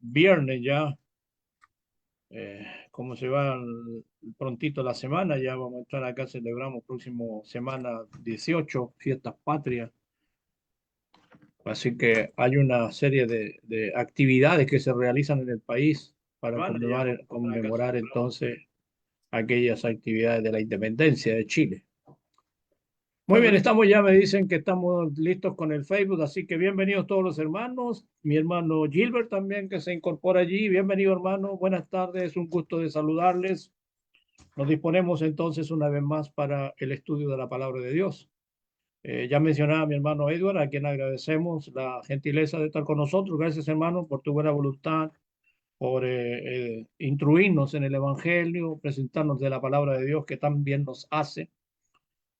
viernes ya, como se va prontito la semana, ya vamos a estar acá, celebramos próximo semana 18 fiestas patrias. Así que hay una serie de actividades que se realizan en el país para conmemorar entonces aquellas actividades de la independencia de Chile. Muy bien, Correcto. estamos ya, me dicen que estamos listos con el Facebook, así que bienvenidos todos los hermanos. Mi hermano Gilbert también que se incorpora allí. Bienvenido hermano, buenas tardes, un gusto de saludarles. Nos disponemos entonces una vez más para el estudio de la palabra de Dios. Ya mencionaba a mi hermano Edward, a quien agradecemos la gentileza de estar con nosotros. Gracias hermano por tu buena voluntad, por instruirnos en el Evangelio, presentarnos de la palabra de Dios que tan bien nos hace.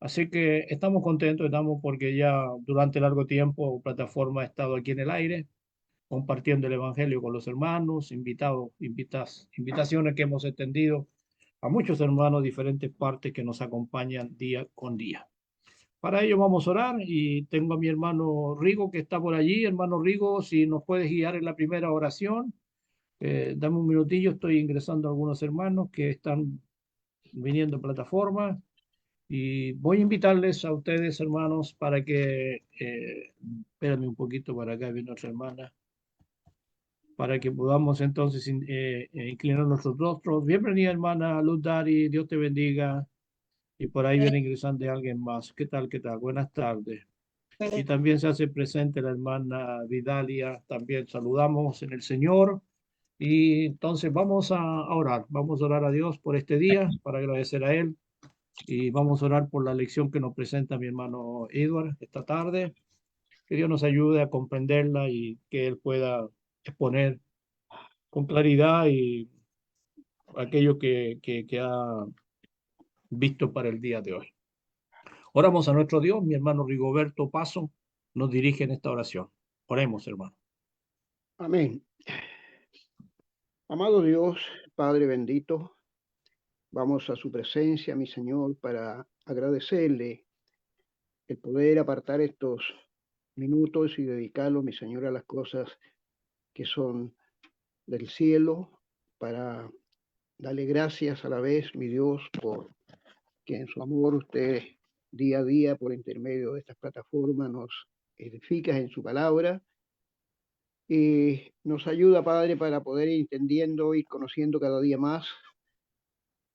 Así que estamos contentos, estamos porque ya durante largo tiempo plataforma ha estado aquí en el aire, compartiendo el Evangelio con los hermanos, invitaciones que hemos extendido a muchos hermanos de diferentes partes que nos acompañan día con día. Para ello vamos a orar y tengo a mi hermano Rigo que está por allí. Hermano Rigo, si nos puedes guiar en la primera oración, dame un minutillo, estoy ingresando a algunos hermanos que están viniendo en plataforma. Y voy a invitarles a ustedes, hermanos, para que, espérame un poquito para acá, viene otra hermana, para que podamos entonces inclinar nuestros rostros. Bienvenida, hermana Luz Dari, Dios te bendiga. Y por ahí viene ingresando alguien más. ¿Qué tal? ¿Qué tal? Buenas tardes. Y también se hace presente la hermana Vidalia. También saludamos en el Señor. Y entonces vamos a orar a Dios por este día, para agradecer a Él. Y vamos a orar por la lección que nos presenta mi hermano Edward esta tarde. Que Dios nos ayude a comprenderla y que Él pueda exponer con claridad y aquello que ha visto para el día de hoy. Oramos a nuestro Dios. Mi hermano Rigoberto Paso nos dirige en esta oración. Oremos, hermano. Amén. Amado Dios, Padre bendito, vamos a su presencia, mi Señor, para agradecerle el poder apartar estos minutos y dedicarlos, mi Señor, a las cosas que son del cielo, para darle gracias a la vez, mi Dios, por que en su amor usted día a día, por intermedio de estas plataformas, nos edifica en su palabra y nos ayuda, Padre, para poder ir entendiendo y conociendo cada día más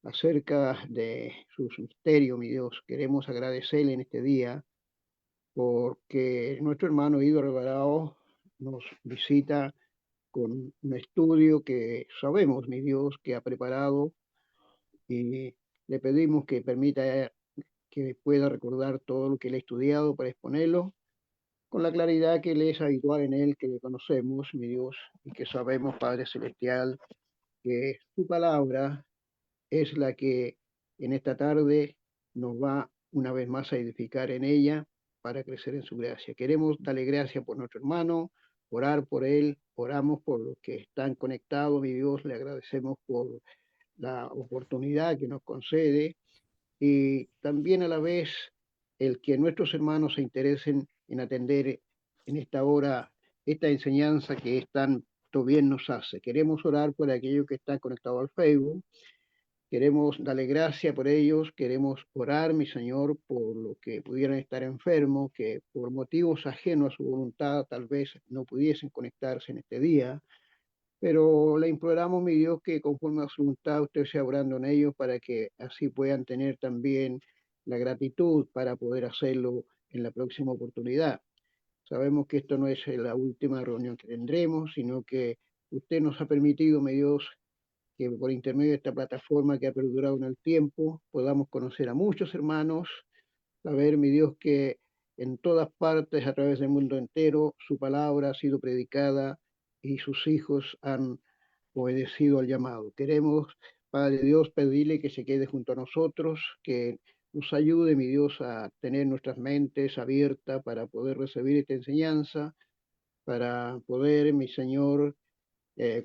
acerca de sus misterios, mi Dios. Queremos agradecerle en este día porque nuestro hermano Ido Alvarado nos visita con un estudio que sabemos, mi Dios, que ha preparado y le pedimos que permita que pueda recordar todo lo que él ha estudiado para exponerlo con la claridad que le es habitual en él, que le conocemos, mi Dios, y que sabemos, Padre Celestial, que su palabra es la que en esta tarde nos va una vez más a edificar en ella para crecer en su gracia. Queremos darle gracias por nuestro hermano, orar por él, oramos por los que están conectados, mi Dios, le agradecemos por la oportunidad que nos concede y también a la vez el que nuestros hermanos se interesen en atender en esta hora esta enseñanza que es tanto bien nos hace. Queremos orar por aquellos que están conectados al Facebook. Queremos darle gracias por ellos, queremos orar, mi Señor, por los que pudieran estar enfermos, que por motivos ajenos a su voluntad tal vez no pudiesen conectarse en este día, pero le imploramos, mi Dios, que conforme a su voluntad usted sea orando en ellos para que así puedan tener también la gratitud para poder hacerlo en la próxima oportunidad. Sabemos que esto no es la última reunión que tendremos, sino que usted nos ha permitido, mi Dios, que por intermedio de esta plataforma que ha perdurado en el tiempo podamos conocer a muchos hermanos, saber, mi Dios, que en todas partes, a través del mundo entero, su palabra ha sido predicada y sus hijos han obedecido al llamado. Queremos, Padre Dios, pedirle que se quede junto a nosotros, que nos ayude, mi Dios, a tener nuestras mentes abiertas para poder recibir esta enseñanza, para poder, mi Señor,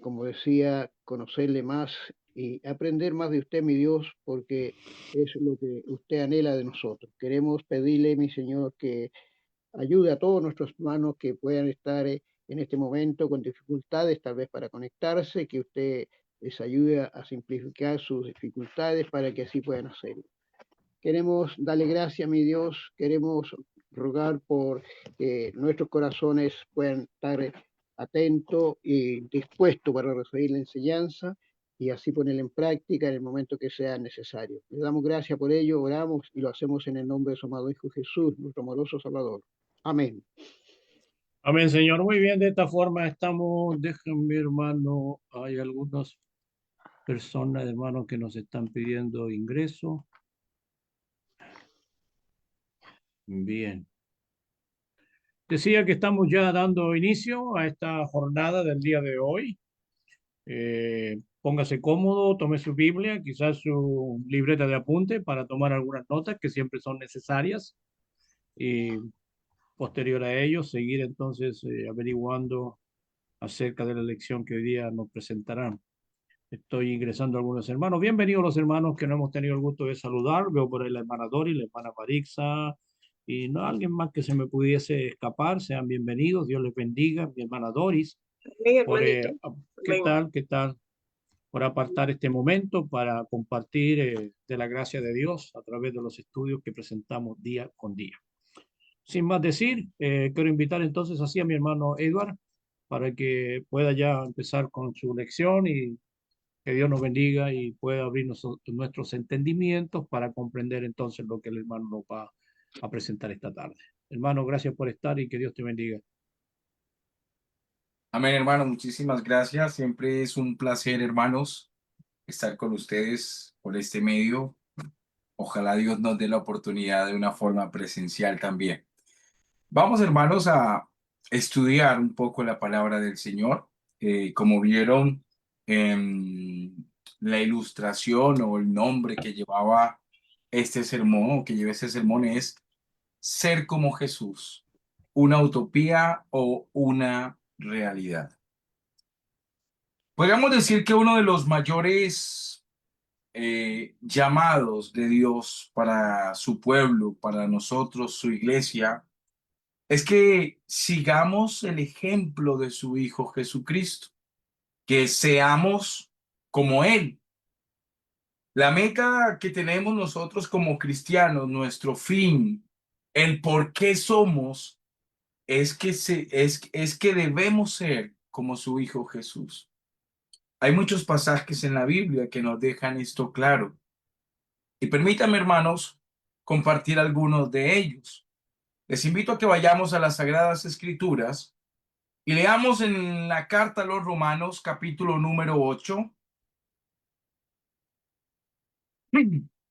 como decía, conocerle más y aprender más de usted, mi Dios, porque es lo que usted anhela de nosotros. Queremos pedirle, mi Señor, que ayude a todos nuestros hermanos que puedan estar en este momento con dificultades tal vez para conectarse, que usted les ayude a simplificar sus dificultades para que así puedan hacerlo. Queremos darle gracias, mi Dios, queremos rogar por que nuestros corazones puedan estar atentos y dispuestos para recibir la enseñanza y así ponerla en práctica en el momento que sea necesario. Le damos gracias por ello, oramos y lo hacemos en el nombre de su amado Hijo Jesús, nuestro amoroso Salvador. Amén. Amén, Señor. Muy bien, de esta forma estamos. Déjenme, hermano, hay algunas personas, hermanos, que nos están pidiendo ingreso. Bien. Decía que estamos ya dando inicio a esta jornada del día de hoy. Póngase cómodo, tome su Biblia, quizás su libreta de apunte para tomar algunas notas que siempre son necesarias. Y posterior a ello, seguir entonces averiguando acerca de la lección que hoy día nos presentarán. Estoy ingresando a algunos hermanos. Bienvenidos los hermanos que no hemos tenido el gusto de saludar. Veo por ahí la hermana Dori, la hermana Marixa y no alguien más que se me pudiese escapar. Sean bienvenidos. Dios les bendiga. Mi hermana Doris, Amén, por, hermanito. ¿qué Amén. tal? ¿Qué tal? Por apartar este momento para compartir de la gracia de Dios a través de los estudios que presentamos día con día. Sin más decir, quiero invitar entonces así a mi hermano Edward para que pueda ya empezar con su lección y que Dios nos bendiga y pueda abrir nuestros entendimientos para comprender entonces lo que el hermano nos va a presentar esta tarde. Hermano, gracias por estar y que Dios te bendiga. Amén, hermano. Muchísimas gracias. Siempre es un placer, hermanos, estar con ustedes por este medio. Ojalá Dios nos dé la oportunidad de una forma presencial también. Vamos, hermanos, a estudiar un poco la palabra del Señor. Como vieron en la ilustración o el nombre que llevaba este sermón o que lleva este sermón es Ser como Jesús, una utopía o una realidad. Podríamos decir que uno de los mayores llamados de Dios para su pueblo, para nosotros, su iglesia, es que sigamos el ejemplo de su Hijo Jesucristo, que seamos como Él. La meta que tenemos nosotros como cristianos, nuestro fin, el por qué somos, es es que debemos ser como su Hijo Jesús. Hay muchos pasajes en la Biblia que nos dejan esto claro. Y permítanme, hermanos, compartir algunos de ellos. Les invito a que vayamos a las Sagradas Escrituras y leamos en la carta a los Romanos, capítulo número 8.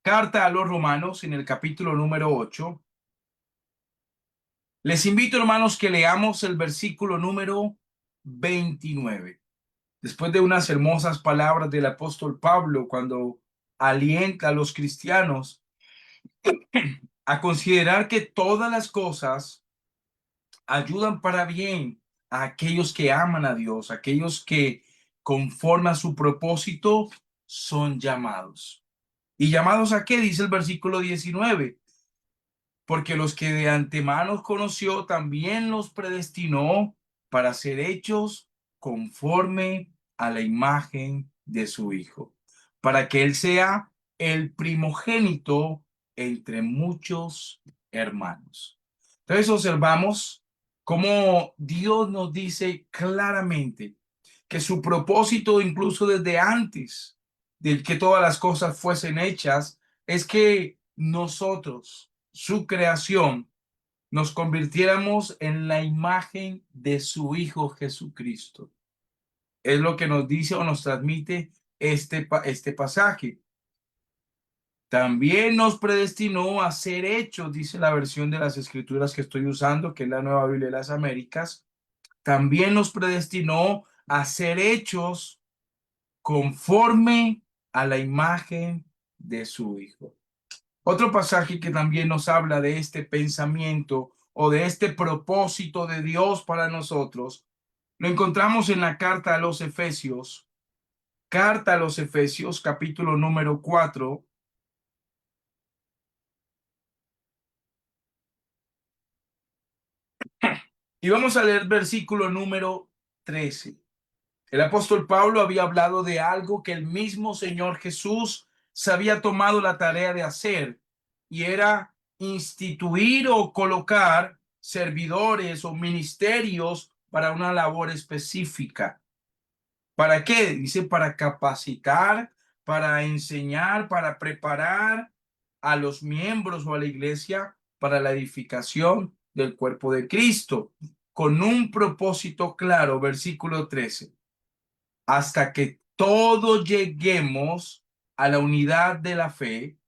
Carta a los Romanos en el capítulo número 8. Les invito, hermanos, que leamos el versículo número 29. Después de unas hermosas palabras del apóstol Pablo, cuando alienta a los cristianos a considerar que todas las cosas ayudan para bien a aquellos que aman a Dios, aquellos que conforme a su propósito son llamados. ¿Y llamados a qué? Dice el versículo 19. Porque los que de antemano conoció también los predestinó para ser hechos conforme a la imagen de su Hijo, para que Él sea el primogénito entre muchos hermanos. Entonces observamos cómo Dios nos dice claramente que su propósito, incluso desde antes de que todas las cosas fuesen hechas, es que nosotros, su creación, nos convirtiéramos en la imagen de su Hijo Jesucristo. Es lo que nos dice o nos transmite este pasaje. También nos predestinó a ser hechos, dice la versión de las Escrituras que estoy usando, que es la Nueva Biblia de las Américas. También nos predestinó a ser hechos conforme a la imagen de su Hijo. Otro pasaje que también nos habla de este pensamiento o de este propósito de Dios para nosotros, lo encontramos en la carta a los Efesios, capítulo número 4. Y vamos a leer versículo número 13. El apóstol Pablo había hablado de algo que el mismo Señor Jesús se había tomado la tarea de hacer, y era instituir o colocar servidores o ministerios para una labor específica. ¿Para qué? Dice, para capacitar, para enseñar, para preparar a los miembros o a la iglesia para la edificación del cuerpo de Cristo, con un propósito claro, versículo 13, hasta que todos lleguemos a la unidad de la fe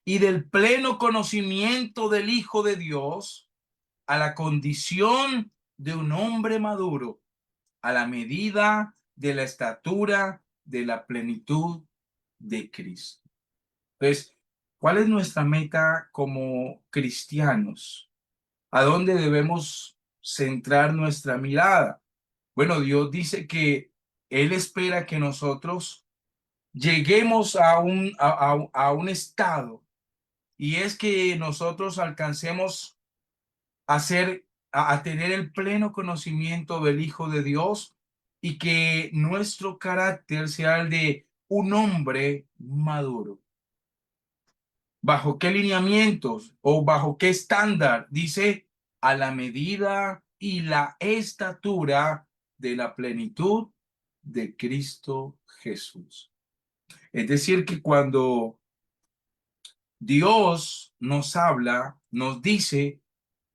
y del pleno conocimiento del Hijo de Dios, a la condición de un hombre maduro, a la medida de la estatura de la plenitud de Cristo. Entonces, ¿cuál es nuestra meta como cristianos? ¿A dónde debemos centrar nuestra mirada? Bueno, Dios dice que Él espera que nosotros lleguemos a un estado, y es que nosotros alcancemos a tener el pleno conocimiento del Hijo de Dios, y que nuestro carácter sea el de un hombre maduro. ¿Bajo qué lineamientos o bajo qué estándar? Dice, a la medida y la estatura de la plenitud de Cristo Jesús. Es decir, que cuando Dios nos habla, nos dice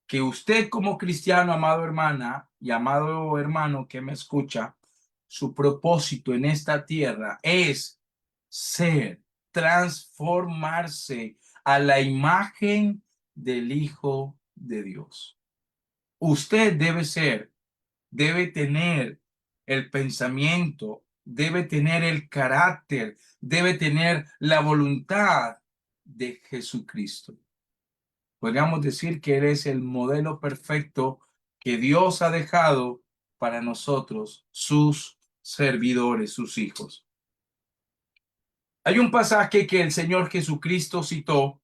que usted como cristiano, amado hermana y amado hermano que me escucha, su propósito en esta tierra es transformarse a la imagen del Hijo de Dios. Usted debe tener el pensamiento, debe tener el carácter, debe tener la voluntad de Jesucristo. Podríamos decir que Él es el modelo perfecto que Dios ha dejado para nosotros, sus servidores, sus hijos. Hay un pasaje que el Señor Jesucristo citó,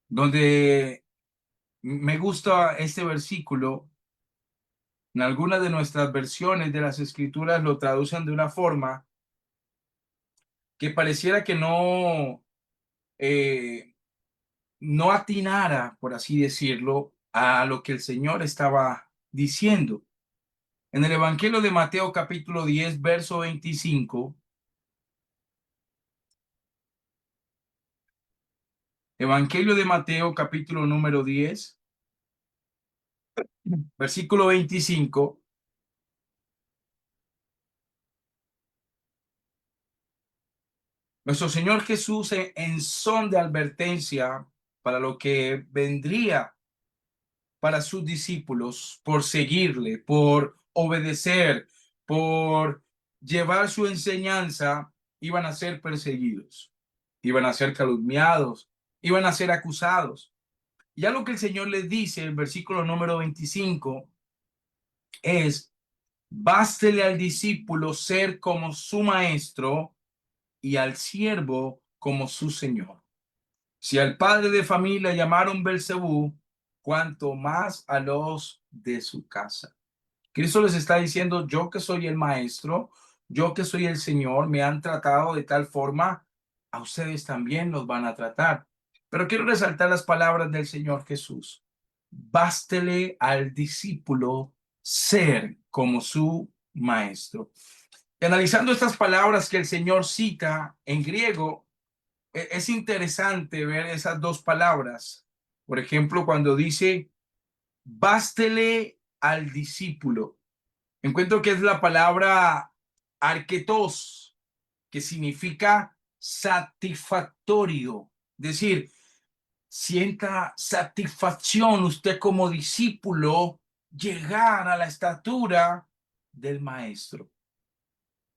donde me gusta este versículo. En algunas de nuestras versiones de las Escrituras lo traducen de una forma que pareciera que no atinara, por así decirlo, a lo que el Señor estaba diciendo. En el Evangelio de Mateo capítulo 10, verso 25, Evangelio de Mateo capítulo número 10, versículo 25, nuestro Señor Jesús, en son de advertencia para lo que vendría para sus discípulos, por seguirle, por obedecer, por llevar su enseñanza, iban a ser perseguidos, iban a ser calumniados, iban a ser acusados. Ya lo que el Señor les dice, el versículo número 25, es: bástele al discípulo ser como su maestro y al siervo como su señor. Si al padre de familia llamaron Belcebú, cuanto más a los de su casa. Cristo les está diciendo: yo que soy el maestro, yo que soy el Señor, me han tratado de tal forma, a ustedes también los van a tratar. Pero quiero resaltar las palabras del Señor Jesús: bástele al discípulo ser como su maestro. Y analizando estas palabras que el Señor cita en griego, es interesante ver esas dos palabras. Por ejemplo, cuando dice bástele al discípulo, encuentro que es la palabra arketos, que significa satisfactorio. Es decir, sienta satisfacción usted como discípulo llegar a la estatura del maestro,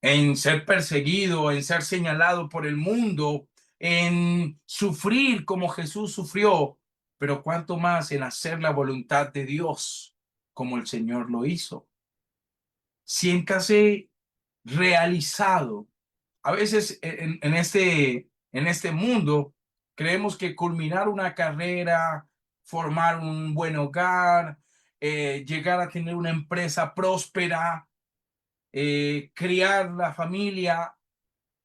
en ser perseguido, en ser señalado por el mundo, en sufrir como Jesús sufrió, pero cuánto más en hacer la voluntad de Dios como el Señor lo hizo. Siéntase realizado. A veces en este mundo creemos que culminar una carrera, formar un buen hogar, llegar a tener una empresa próspera, criar la familia.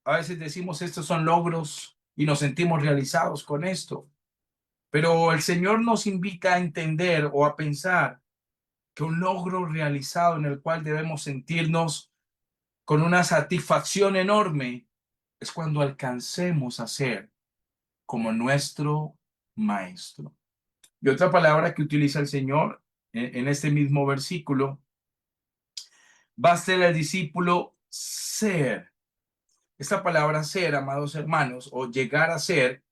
A veces decimos estos son logros y nos sentimos realizados con esto. Pero el Señor nos invita a entender o a pensar que un logro realizado en el cual debemos sentirnos con una satisfacción enorme es cuando alcancemos a ser como nuestro maestro. Y otra palabra que utiliza el Señor en este mismo versículo va a ser el discípulo ser. Esta palabra ser, amados hermanos, o llegar a ser,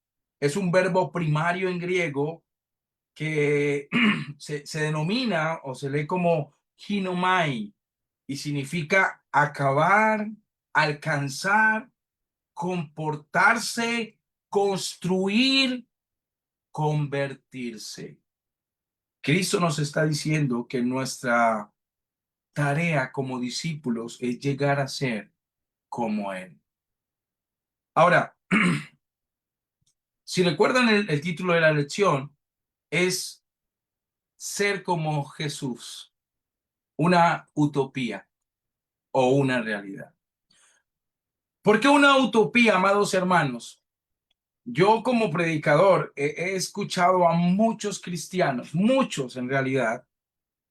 es un verbo primario en griego que se denomina o se lee como ginomai y significa acabar, alcanzar, comportarse, construir, convertirse. Cristo nos está diciendo que nuestra tarea como discípulos es llegar a ser como Él. Ahora, si recuerdan el título de la lección, es ser como Jesús, una utopía o una realidad. ¿Por qué una utopía, amados hermanos? Yo como predicador he escuchado a muchos cristianos, muchos en realidad,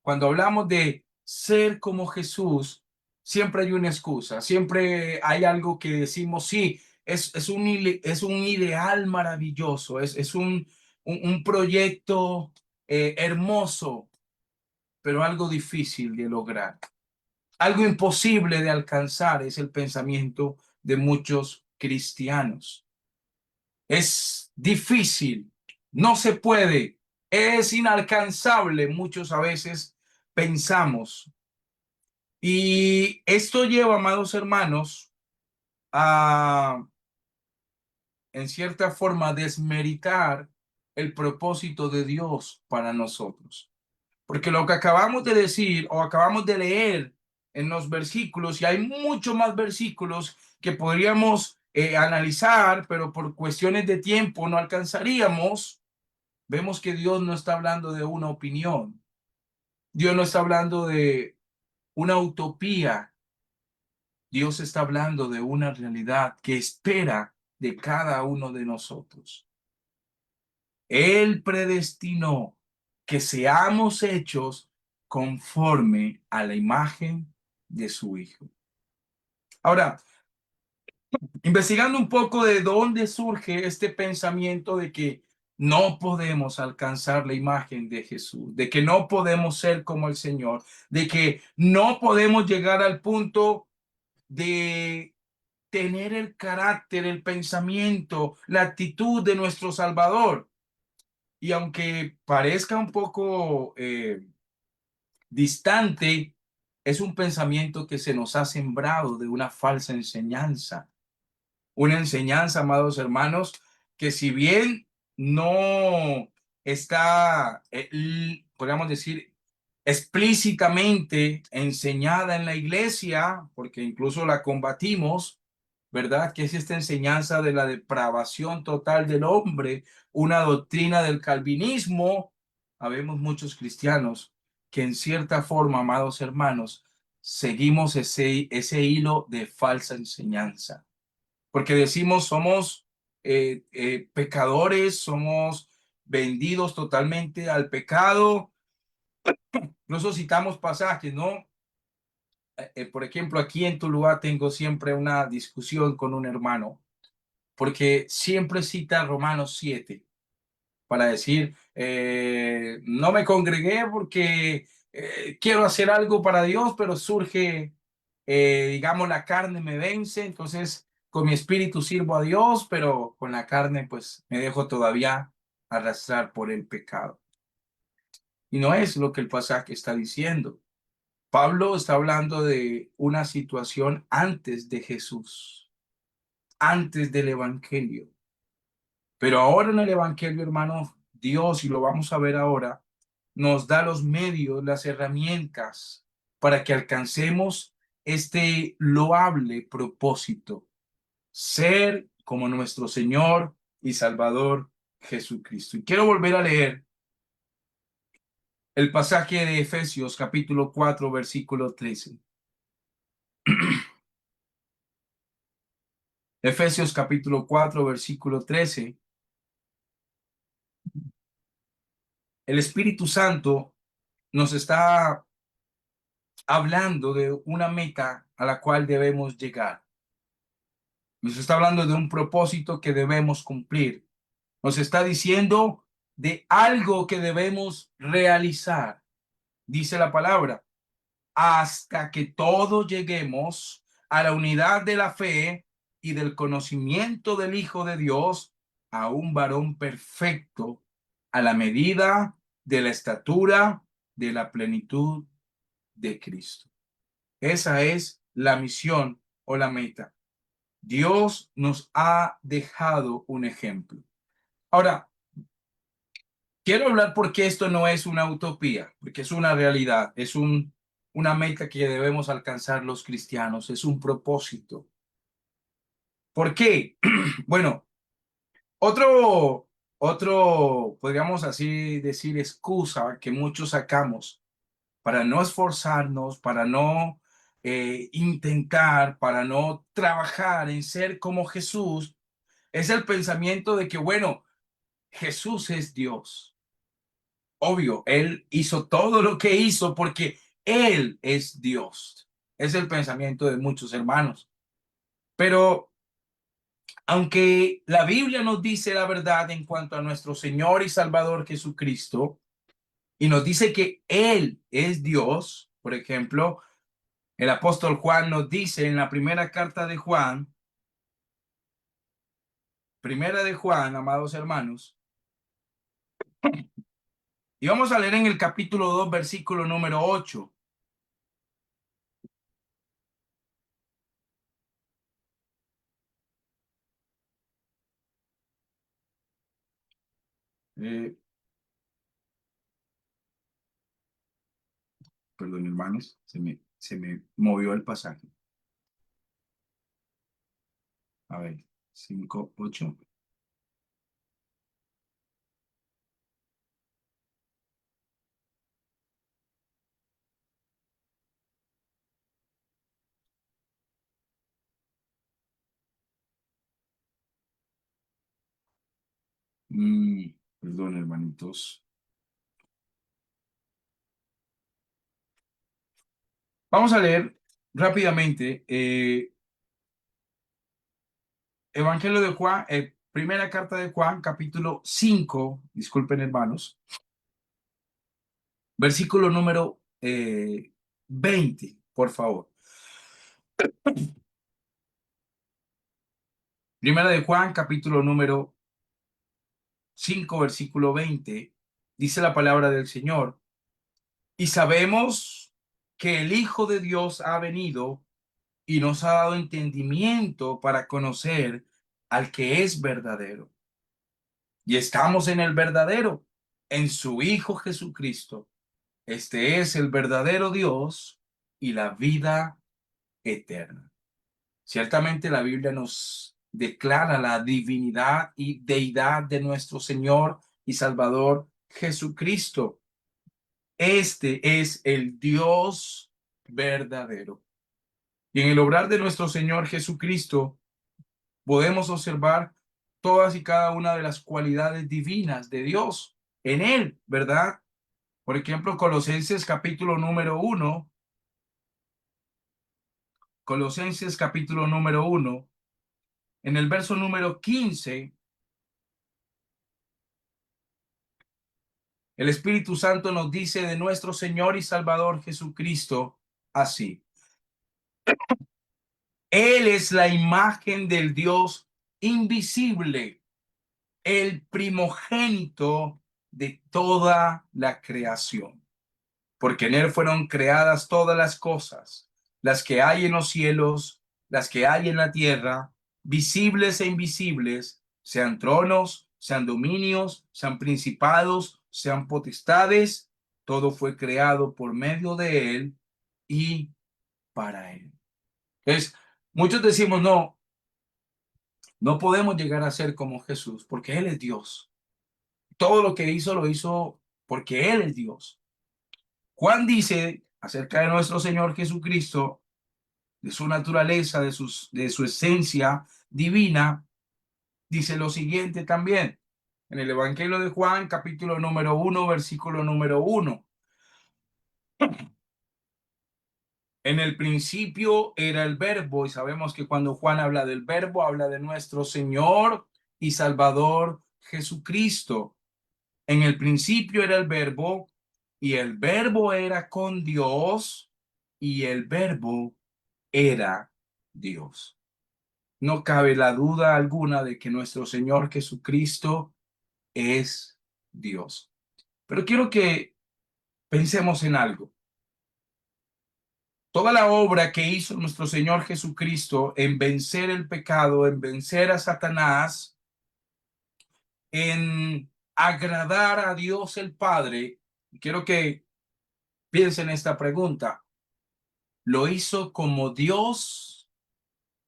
cuando hablamos de ser como Jesús, siempre hay una excusa, siempre hay algo que decimos, sí, es un ideal maravilloso, es un proyecto hermoso, pero algo difícil de lograr. Algo imposible de alcanzar es el pensamiento de muchos cristianos. Es difícil, no se puede, es inalcanzable, muchos a veces pensamos. Y esto lleva, amados hermanos, a, en cierta forma, desmeritar el propósito de Dios para nosotros. Porque lo que acabamos de decir o acabamos de leer en los versículos, y hay muchos más versículos que podríamos analizar, pero por cuestiones de tiempo no alcanzaríamos, vemos que Dios no está hablando de una opinión. Dios no está hablando de una utopía. Dios está hablando de una realidad que espera de cada uno de nosotros. Él predestinó que seamos hechos conforme a la imagen de su Hijo. Ahora, investigando un poco de dónde surge este pensamiento de que no podemos alcanzar la imagen de Jesús, de que no podemos ser como el Señor, de que no podemos llegar al punto de tener el carácter, el pensamiento, la actitud de nuestro Salvador. Y aunque parezca un poco distante, es un pensamiento que se nos ha sembrado de una falsa enseñanza. Una enseñanza, amados hermanos, que si bien no está, podríamos decir, explícitamente enseñada en la iglesia, porque incluso la combatimos, ¿verdad? Que es esta enseñanza de la depravación total del hombre, una doctrina del calvinismo. Habemos muchos cristianos que en cierta forma, amados hermanos, seguimos ese hilo de falsa enseñanza porque decimos somos pecadores, somos vendidos totalmente al pecado. Incluso citamos pasajes, ¿no? Por ejemplo, aquí en Tuluá tengo siempre una discusión con un hermano, porque siempre cita Romanos 7 para decir, no me congregué porque quiero hacer algo para Dios, pero surge, digamos, la carne me vence, entonces con mi espíritu sirvo a Dios, pero con la carne pues me dejo todavía arrastrar por el pecado. Y no es lo que el pasaje está diciendo. Pablo está hablando de una situación antes de Jesús, antes del Evangelio. Pero ahora en el Evangelio, hermanos, Dios, y lo vamos a ver ahora, nos da los medios, las herramientas para que alcancemos este loable propósito, ser como nuestro Señor y Salvador Jesucristo. Y quiero volver a leer el pasaje de Efesios capítulo 4, versículo 13. Efesios capítulo 4, versículo 13. El Espíritu Santo nos está hablando de una meta a la cual debemos llegar. Nos está hablando de un propósito que debemos cumplir. Nos está diciendo de algo que debemos realizar. Dice la palabra, hasta que todos lleguemos a la unidad de la fe y del conocimiento del Hijo de Dios, a un varón perfecto, a la medida de la estatura de la plenitud de Cristo. Esa es la misión o la meta. Dios nos ha dejado un ejemplo. Ahora, quiero hablar porque esto no es una utopía, porque es una realidad, es una meta que debemos alcanzar los cristianos, es un propósito. ¿Por qué? Bueno, podríamos así decir, excusa que muchos sacamos para no esforzarnos, para no intentar, para no trabajar en ser como Jesús, es el pensamiento de que, bueno, Jesús es Dios. Obvio, Él hizo todo lo que hizo porque Él es Dios. Es el pensamiento de muchos hermanos. Pero aunque la Biblia nos dice la verdad en cuanto a nuestro Señor y Salvador Jesucristo, y nos dice que Él es Dios, por ejemplo, el apóstol Juan nos dice en la primera carta de Juan, amados hermanos, y vamos a leer en el capítulo 2, versículo número 8. Perdón, hermanos, se me movió el pasaje. A ver, 5, 8. Perdón, hermanitos. Vamos a leer rápidamente Evangelio de Juan, primera carta de Juan, capítulo 5, disculpen hermanos, versículo número 20, por favor. Primera de Juan, capítulo número 5, versículo 20, dice la palabra del Señor. Y sabemos que el Hijo de Dios ha venido y nos ha dado entendimiento para conocer al que es verdadero. Y estamos en el verdadero, en su Hijo Jesucristo. Este es el verdadero Dios y la vida eterna. Ciertamente la Biblia nos declara la divinidad y deidad de nuestro Señor y Salvador Jesucristo. Este es el Dios verdadero. Y en el obrar de nuestro Señor Jesucristo podemos observar todas y cada una de las cualidades divinas de Dios en Él, ¿verdad? Por ejemplo, Colosenses capítulo número 1. Colosenses capítulo número 1. En el verso número 15, el Espíritu Santo nos dice de nuestro Señor y Salvador Jesucristo así. Él es la imagen del Dios invisible, el primogénito de toda la creación. Porque en Él fueron creadas todas las cosas, las que hay en los cielos, las que hay en la tierra, visibles e invisibles, sean tronos, sean dominios, sean principados, sean potestades, todo fue creado por medio de Él y para Él. Entonces, muchos decimos, no podemos llegar a ser como Jesús, porque Él es Dios. Todo lo que hizo, lo hizo porque Él es Dios. Juan dice acerca de nuestro Señor Jesucristo, de su naturaleza, de su esencia divina, dice lo siguiente también en el Evangelio de Juan, capítulo número 1, versículo número 1. En el principio era el verbo, y sabemos que cuando Juan habla del verbo, habla de nuestro Señor y Salvador Jesucristo. En el principio era el verbo, y el verbo era con Dios, y el verbo era Dios. No cabe la duda alguna de que nuestro Señor Jesucristo es Dios. Pero quiero que pensemos en algo. Toda la obra que hizo nuestro Señor Jesucristo en vencer el pecado, en vencer a Satanás, en agradar a Dios el Padre, quiero que piensen esta pregunta. ¿Lo hizo como Dios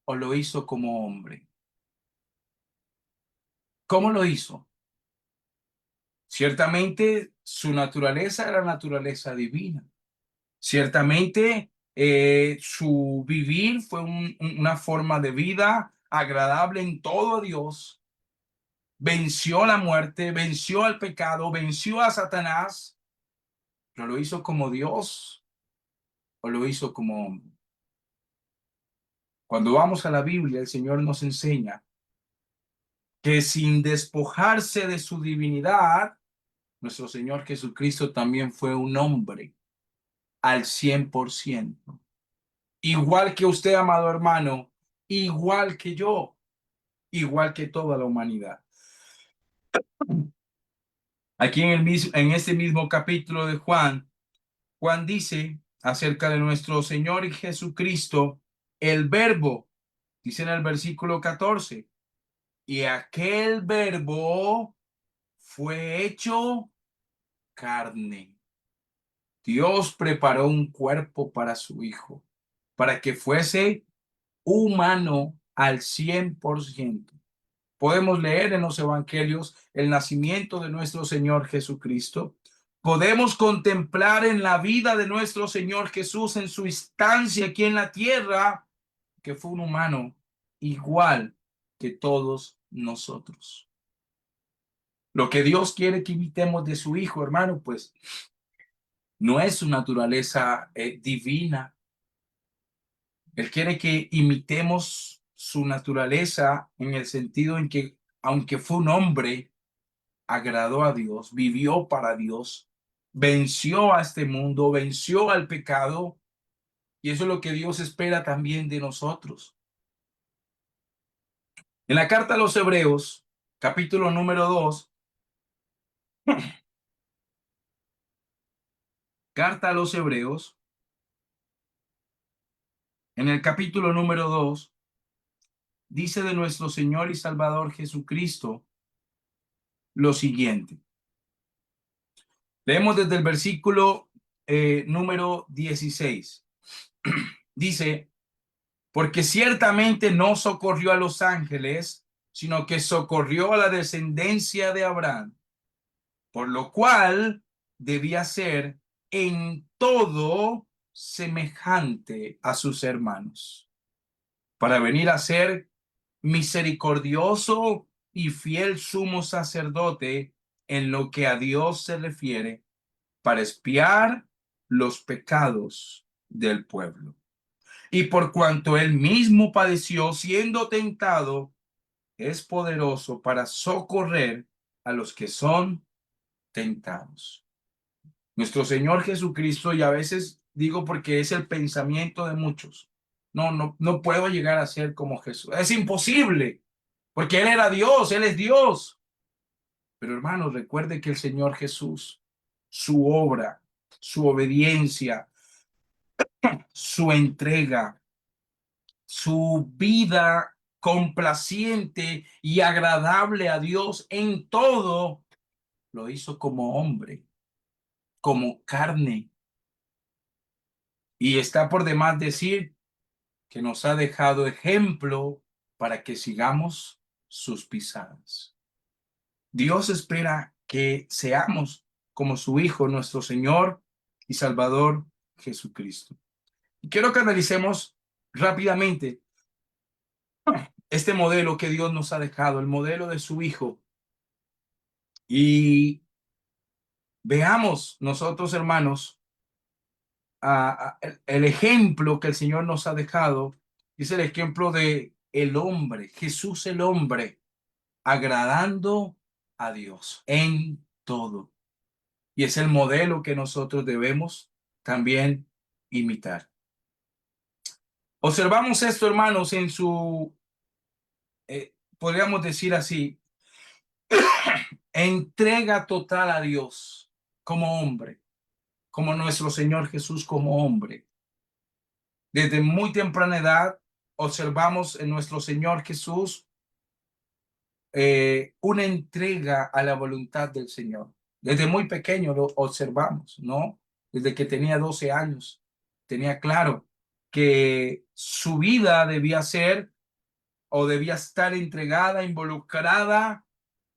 o lo hizo como hombre? ¿Cómo lo hizo? Ciertamente su naturaleza era naturaleza divina. Ciertamente su vivir fue una forma de vida agradable en todo a Dios. Venció la muerte, venció al pecado, venció a Satanás, pero lo hizo como Dios o lo hizo como hombre. Cuando vamos a la Biblia, el Señor nos enseña que sin despojarse de su divinidad, nuestro Señor Jesucristo también fue un hombre al 100%. Igual que usted, amado hermano, igual que yo, igual que toda la humanidad. Aquí en este mismo capítulo de Juan, Juan dice acerca de nuestro Señor y Jesucristo, el verbo, dice en el versículo 14, y aquel verbo fue hecho carne. Dios preparó un cuerpo para su Hijo, para que fuese humano al 100%. Podemos leer en los evangelios el nacimiento de nuestro Señor Jesucristo. Podemos contemplar en la vida de nuestro Señor Jesús en su instancia aquí en la tierra que fue un humano igual que todos nosotros. Lo que Dios quiere que imitemos de su Hijo, hermano, pues no es su naturaleza divina. Él quiere que imitemos su naturaleza en el sentido en que, aunque fue un hombre, agradó a Dios, vivió para Dios, venció a este mundo, venció al pecado, y eso es lo que Dios espera también de nosotros. En la carta a los Hebreos, capítulo número 2, carta a los Hebreos, en el capítulo número 2, dice de nuestro Señor y Salvador Jesucristo lo siguiente. Leemos desde el versículo número 16. Dice, porque ciertamente no socorrió a los ángeles, sino que socorrió a la descendencia de Abraham, por lo cual debía ser en todo semejante a sus hermanos, para venir a ser misericordioso y fiel sumo sacerdote en lo que a Dios se refiere, para expiar los pecados del pueblo. Y por cuanto él mismo padeció siendo tentado, es poderoso para socorrer a los que son tentados. Nuestro Señor Jesucristo, y a veces digo porque es el pensamiento de muchos, no puedo llegar a ser como Jesús. Es imposible, porque Él era Dios, Él es Dios. Pero hermanos, recuerde que el Señor Jesús, su obra, su obediencia, su entrega, su vida complaciente y agradable a Dios en todo, lo hizo como hombre, como carne. Y está por demás decir que nos ha dejado ejemplo para que sigamos sus pisadas. Dios espera que seamos como su Hijo, nuestro Señor y Salvador Jesucristo. Y quiero que analicemos rápidamente este modelo que Dios nos ha dejado, el modelo de su Hijo. Y veamos nosotros, hermanos, el ejemplo que el Señor nos ha dejado. Es el ejemplo de el hombre, Jesús el hombre, agradando a Dios en todo. Y es el modelo que nosotros debemos también imitar. Observamos esto, hermanos, en su, podríamos decir así, entrega total a Dios como hombre, como nuestro Señor Jesús como hombre. Desde muy temprana edad observamos en nuestro Señor Jesús una entrega a la voluntad del Señor. Desde muy pequeño lo observamos, ¿no? Desde que tenía 12 años, tenía claro que su vida debía ser o debía estar entregada, involucrada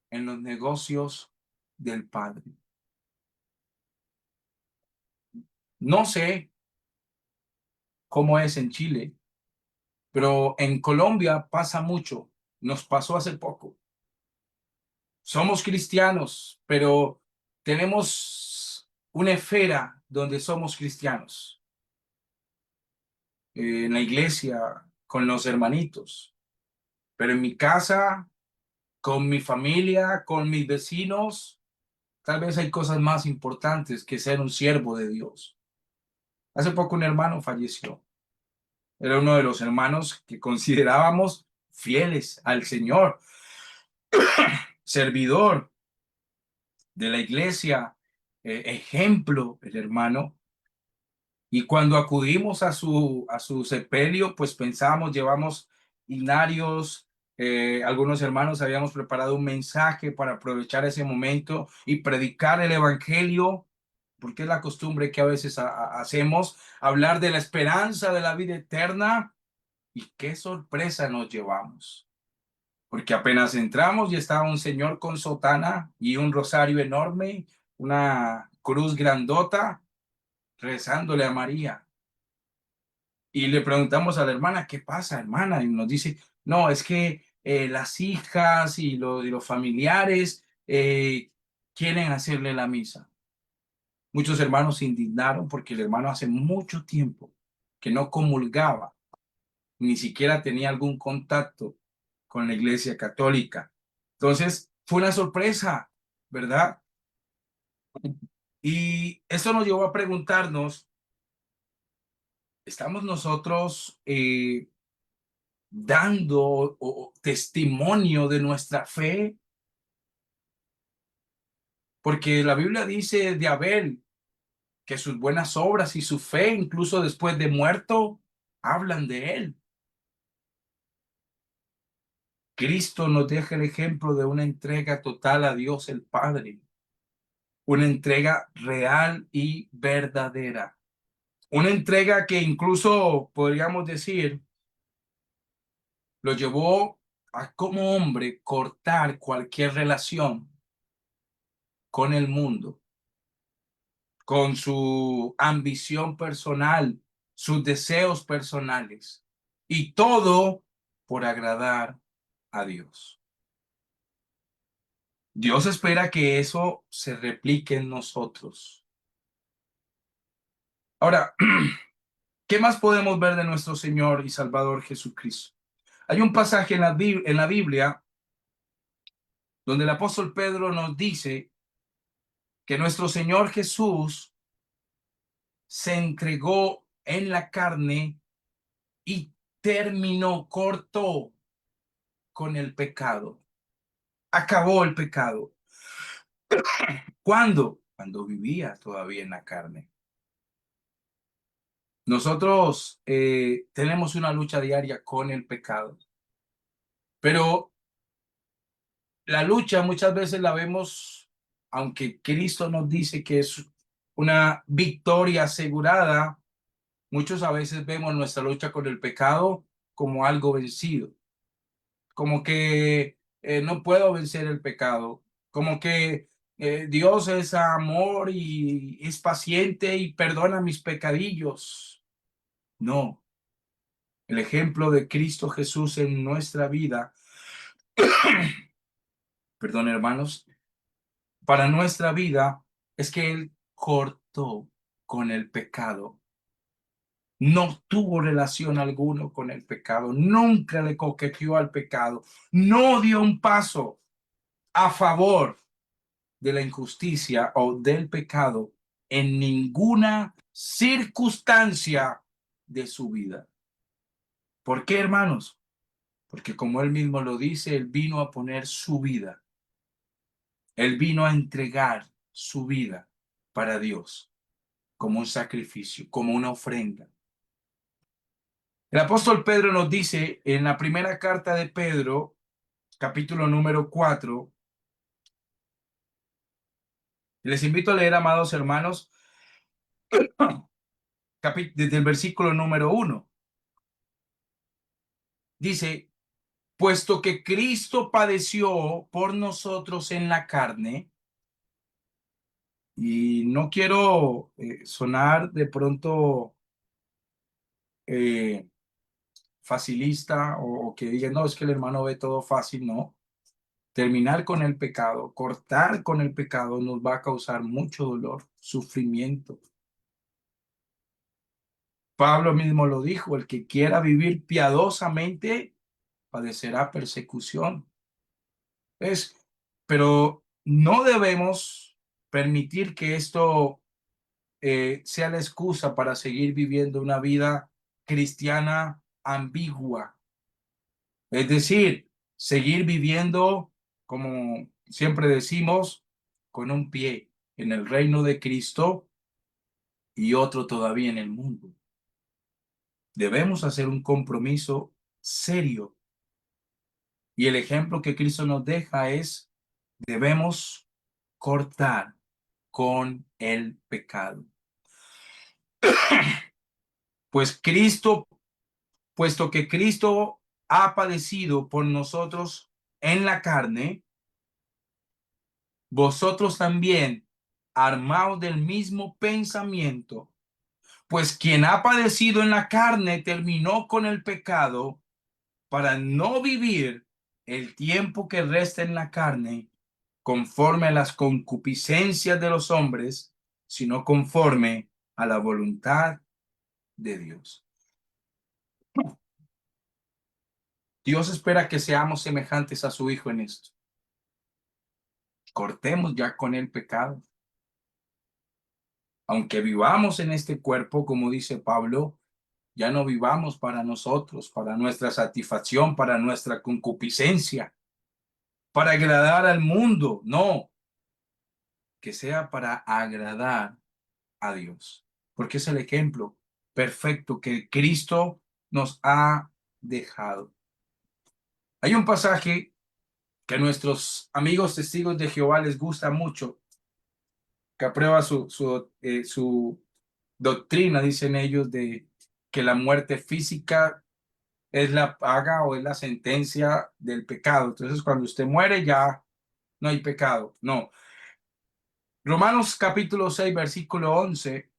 en los negocios del Padre. No sé cómo es en Chile, pero en Colombia pasa mucho. Nos pasó hace poco. Somos cristianos, pero tenemos una esfera donde somos cristianos. En la iglesia, con los hermanitos, pero en mi casa, con mi familia, con mis vecinos, tal vez hay cosas más importantes que ser un siervo de Dios. Hace poco un hermano falleció. Era uno de los hermanos que considerábamos fieles al Señor, servidor de la iglesia, ejemplo, el hermano. Y cuando acudimos a su sepelio, pues pensamos, llevamos inarios, algunos hermanos habíamos preparado un mensaje para aprovechar ese momento y predicar el evangelio, porque es la costumbre que a veces hacemos, hablar de la esperanza de la vida eterna. Y qué sorpresa nos llevamos, porque apenas entramos y estaba un señor con sotana y un rosario enorme, una cruz grandota, rezándole a María. Y le preguntamos a la hermana, ¿qué pasa, hermana? Y nos dice, no, es que las hijas y los familiares quieren hacerle la misa. Muchos hermanos se indignaron porque el hermano hace mucho tiempo que no comulgaba, ni siquiera tenía algún contacto con la Iglesia Católica. Entonces, fue una sorpresa, ¿verdad? Y eso nos llevó a preguntarnos, ¿estamos nosotros dando testimonio de nuestra fe? Porque la Biblia dice de Abel que sus buenas obras y su fe, incluso después de muerto, hablan de él. Cristo nos deja el ejemplo de una entrega total a Dios el Padre, una entrega real y verdadera, una entrega que incluso podríamos decir lo llevó a como hombre cortar cualquier relación con el mundo, con su ambición personal, sus deseos personales, y todo por agradar a Dios. Dios espera que eso se replique en nosotros. Ahora, ¿qué más podemos ver de nuestro Señor y Salvador Jesucristo? Hay un pasaje en la Biblia donde el apóstol Pedro nos dice que nuestro Señor Jesús se entregó en la carne y terminó, cortó con el pecado. Acabó el pecado. ¿Cuándo? Cuando vivía todavía en la carne. Nosotros tenemos una lucha diaria con el pecado, pero la lucha muchas veces la vemos, aunque Cristo nos dice que es una victoria asegurada, muchos a veces vemos nuestra lucha con el pecado como algo vencido, como que no puedo vencer el pecado, como que Dios es amor y es paciente y perdona mis pecadillos. No, el ejemplo de Cristo Jesús en nuestra vida, perdón hermanos, para nuestra vida es que Él cortó con el pecado. No tuvo relación alguno con el pecado, nunca le coqueteó al pecado, no dio un paso a favor de la injusticia o del pecado en ninguna circunstancia de su vida. ¿Por qué, hermanos? Porque como él mismo lo dice, él vino a poner su vida. Él vino a entregar su vida para Dios como un sacrificio, como una ofrenda. El apóstol Pedro nos dice en la primera carta de Pedro, capítulo número 4, les invito a leer, amados hermanos, desde el versículo número 1. Dice, puesto que Cristo padeció por nosotros en la carne, y no quiero sonar de pronto eh, facilista o que digan, no, es que el hermano ve todo fácil, no. Terminar con el pecado, cortar con el pecado nos va a causar mucho dolor, sufrimiento. Pablo mismo lo dijo, el que quiera vivir piadosamente padecerá persecución. Pero no debemos permitir que esto sea la excusa para seguir viviendo una vida cristiana ambigua. Es decir, seguir viviendo, como siempre decimos, con un pie en el reino de Cristo y otro todavía en el mundo. Debemos hacer un compromiso serio. Y el ejemplo que Cristo nos deja es, debemos cortar con el pecado. Pues Cristo, puesto que Cristo ha padecido por nosotros en la carne, vosotros también armaos del mismo pensamiento, pues quien ha padecido en la carne terminó con el pecado para no vivir el tiempo que resta en la carne conforme a las concupiscencias de los hombres, sino conforme a la voluntad de Dios. Dios espera que seamos semejantes a su Hijo en esto. Cortemos ya con el pecado. Aunque vivamos en este cuerpo, como dice Pablo, ya no vivamos para nosotros, para nuestra satisfacción, para nuestra concupiscencia, para agradar al mundo. No, que sea para agradar a Dios, porque es el ejemplo perfecto que Cristo nos ha dejado. Hay un pasaje que a nuestros amigos testigos de Jehová les gusta mucho, que aprueba su doctrina, dicen ellos, de que la muerte física es la paga o es la sentencia del pecado. Entonces, cuando usted muere, ya no hay pecado. No. Romanos capítulo 6, versículo 11,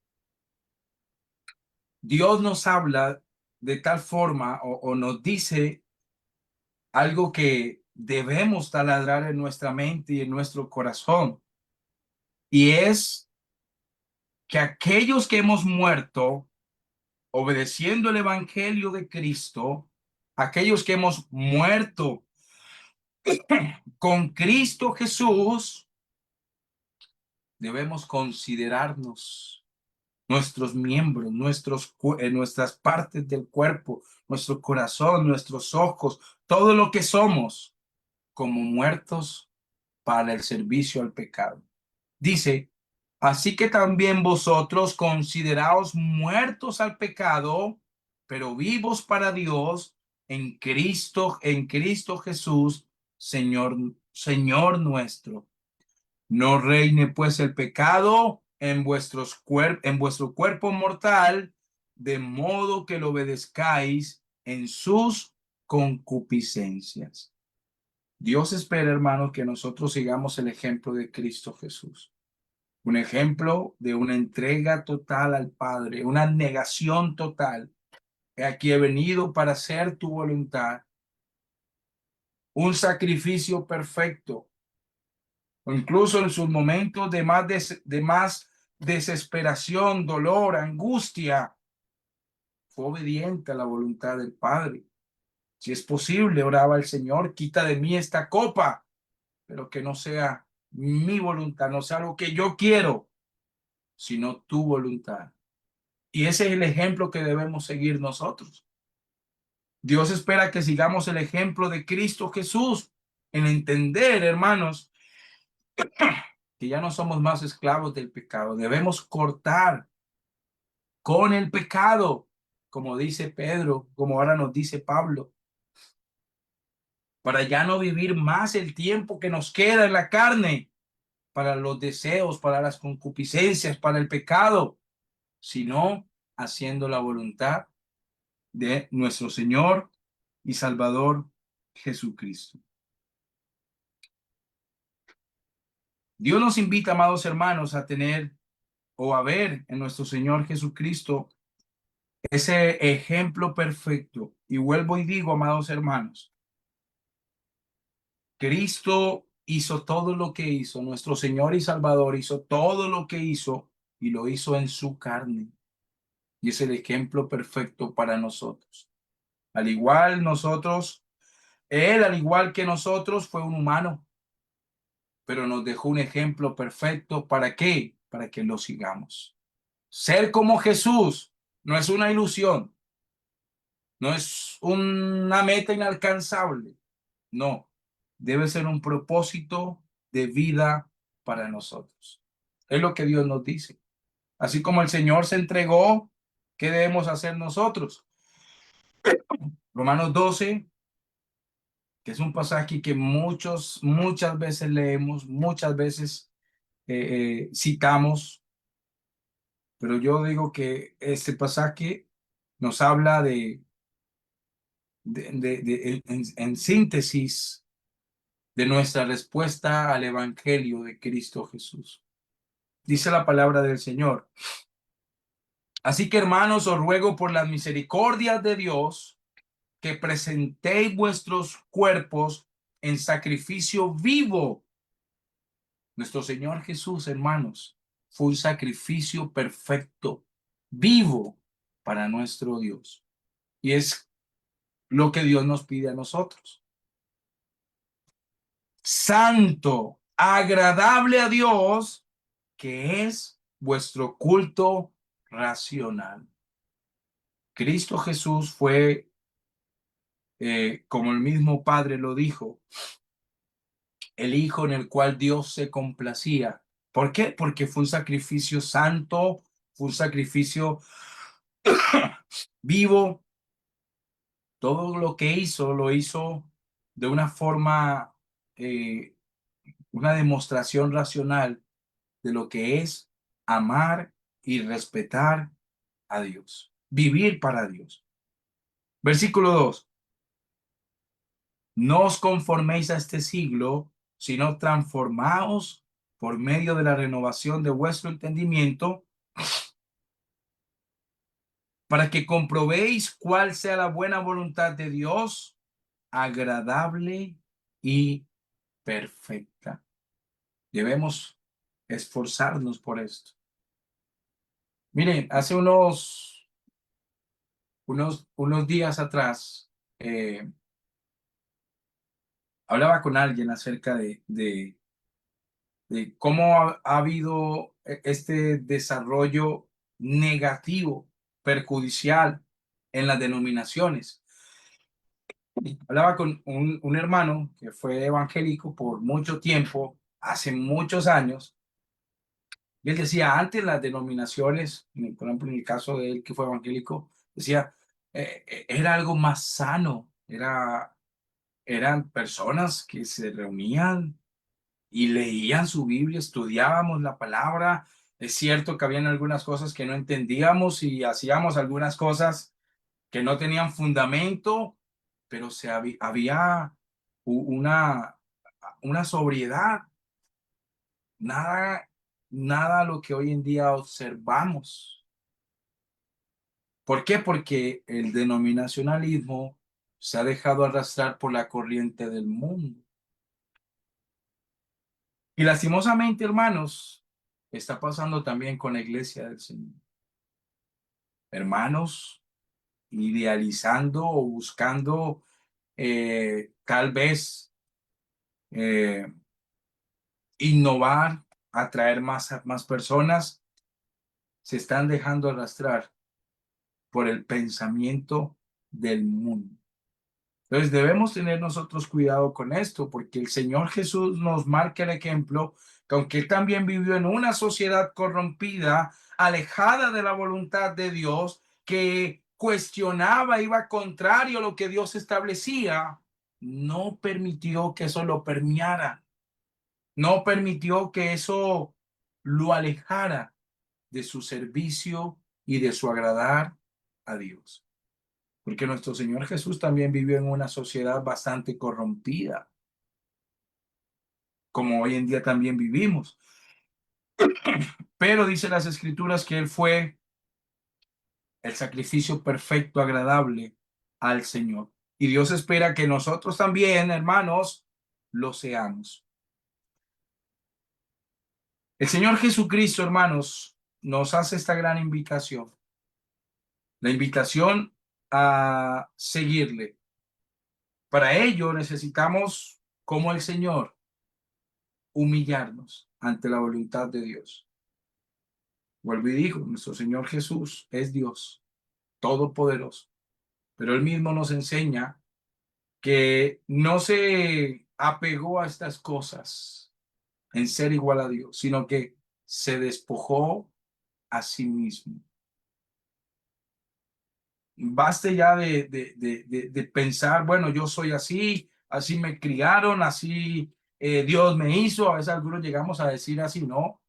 Dios nos habla de tal forma o nos dice algo que debemos taladrar en nuestra mente y en nuestro corazón. Y es que aquellos que hemos muerto obedeciendo el evangelio de Cristo, aquellos que hemos muerto con Cristo Jesús, debemos considerarnos nuestros miembros, nuestras partes del cuerpo, nuestro corazón, nuestros ojos, todo lo que somos, como muertos para el servicio al pecado. Dice, así que también vosotros consideraos muertos al pecado, pero vivos para Dios en Cristo Jesús, Señor nuestro. No reine pues el pecado en vuestro cuerpo mortal, de modo que lo obedezcáis en sus concupiscencias. Dios espera, hermanos, que nosotros sigamos el ejemplo de Cristo Jesús. Un ejemplo de una entrega total al Padre, una negación total. Aquí he venido para hacer tu voluntad. Un sacrificio perfecto. O incluso en sus momentos de más desesperación, dolor, angustia, fue obediente a la voluntad del Padre. Si es posible, oraba al Señor, quita de mí esta copa, pero que no sea mi voluntad, no sea lo que yo quiero, sino tu voluntad. Y ese es el ejemplo que debemos seguir nosotros. Dios espera que sigamos el ejemplo de Cristo Jesús en entender, hermanos, que ya no somos más esclavos del pecado. Debemos cortar con el pecado, como dice Pedro, como ahora nos dice Pablo, para ya no vivir más el tiempo que nos queda en la carne, para los deseos, para las concupiscencias, para el pecado, sino haciendo la voluntad de nuestro Señor y Salvador Jesucristo. Dios nos invita, amados hermanos, a tener o a ver en nuestro Señor Jesucristo ese ejemplo perfecto. Y vuelvo y digo, amados hermanos, Cristo hizo todo lo que hizo, nuestro Señor y Salvador hizo todo lo que hizo y lo hizo en su carne. Y es el ejemplo perfecto para nosotros. Al igual nosotros, Él, al igual que nosotros, fue un humano, pero nos dejó un ejemplo perfecto. ¿Para qué? Para que lo sigamos. Ser como Jesús no es una ilusión, no es una meta inalcanzable, no, debe ser un propósito de vida para nosotros. Es lo que Dios nos dice. Así como el Señor se entregó, ¿qué debemos hacer nosotros? Romanos 12, que es un pasaje que muchas veces leemos, muchas veces citamos, pero yo digo que este pasaje nos habla en síntesis de nuestra respuesta al Evangelio de Cristo Jesús. Dice la palabra del Señor. Así que, hermanos, os ruego por las misericordias de Dios que presentéis vuestros cuerpos en sacrificio vivo. Nuestro Señor Jesús, hermanos, fue un sacrificio perfecto, vivo para nuestro Dios. Y es lo que Dios nos pide a nosotros. Santo, agradable a Dios, que es vuestro culto racional. Cristo Jesús fue, como el mismo Padre lo dijo, el Hijo en el cual Dios se complacía. ¿Por qué? Porque fue un sacrificio santo, fue un sacrificio vivo. Todo lo que hizo, lo hizo de una forma, una demostración racional de lo que es amar y respetar a Dios, vivir para Dios. Versículo 2. No os conforméis a este siglo, sino transformaos por medio de la renovación de vuestro entendimiento, para que comprobéis cuál sea la buena voluntad de Dios, agradable y perfecta. Debemos esforzarnos por esto. Miren, hace unos días atrás, hablaba con alguien acerca de cómo ha habido este desarrollo negativo, perjudicial en las denominaciones. Hablaba con un hermano que fue evangélico por mucho tiempo, hace muchos años, y él decía, antes las denominaciones, por ejemplo, en el caso de él que fue evangélico, decía, era algo más sano, eran personas que se reunían y leían su Biblia, estudiábamos la palabra. Es cierto que habían algunas cosas que no entendíamos y hacíamos algunas cosas que no tenían fundamento, pero había una sobriedad, nada lo que hoy en día observamos. ¿Por qué? Porque el denominacionalismo se ha dejado arrastrar por la corriente del mundo. Y lastimosamente, hermanos, está pasando también con la iglesia del Señor. Hermanos, idealizando o buscando tal vez innovar, atraer más personas, se están dejando arrastrar por el pensamiento del mundo. Entonces debemos tener nosotros cuidado con esto, porque el Señor Jesús nos marca el ejemplo que aunque él también vivió en una sociedad corrompida, alejada de la voluntad de Dios, que cuestionaba, iba contrario a lo que Dios establecía, no permitió que eso lo permeara, no permitió que eso lo alejara de su servicio y de su agradar a Dios. Porque nuestro Señor Jesús también vivió en una sociedad bastante corrompida, como hoy en día también vivimos. Pero dice las Escrituras que Él fue el sacrificio perfecto, agradable al Señor. Y Dios espera que nosotros también, hermanos, lo seamos. El Señor Jesucristo, hermanos, nos hace esta gran invitación. La invitación a seguirle. Para ello necesitamos, como el Señor, humillarnos ante la voluntad de Dios. Vuelvo y digo, nuestro Señor Jesús es Dios, todopoderoso, pero Él mismo nos enseña que no se apegó a estas cosas en ser igual a Dios, sino que se despojó a sí mismo. Baste ya de pensar, bueno, yo soy así, así me criaron, así Dios me hizo. A veces algunos llegamos a decir así, no,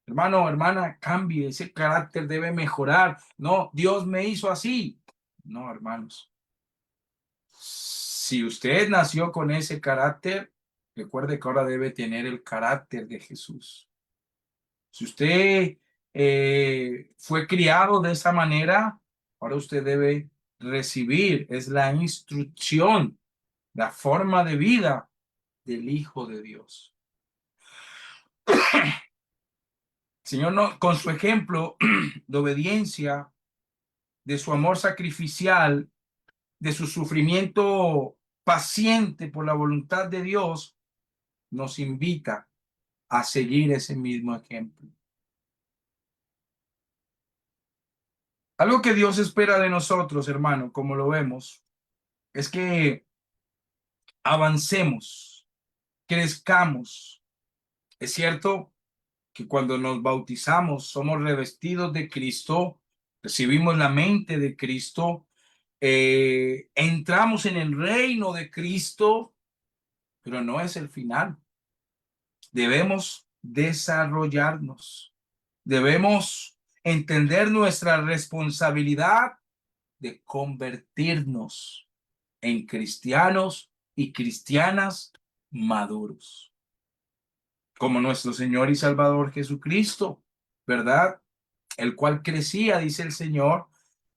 hermano, hermana, cambie, ese carácter debe mejorar. No, Dios me hizo así. No, hermanos. Si usted nació con ese carácter, recuerde que ahora debe tener el carácter de Jesús. Si usted fue criado de esa manera, ahora usted debe recibir, es la instrucción, la forma de vida del Hijo de Dios. Señor, no, con su ejemplo de obediencia, de su amor sacrificial, de su sufrimiento paciente por la voluntad de Dios, nos invita a seguir ese mismo ejemplo. Algo que Dios espera de nosotros, hermano, como lo vemos, es que avancemos, crezcamos. Es cierto que cuando nos bautizamos somos revestidos de Cristo, recibimos la mente de Cristo, entramos en el reino de Cristo, pero no es el final. Debemos desarrollarnos, debemos entender nuestra responsabilidad de convertirnos en cristianos y cristianas maduros, como nuestro Señor y Salvador Jesucristo, ¿verdad? El cual crecía, dice el Señor,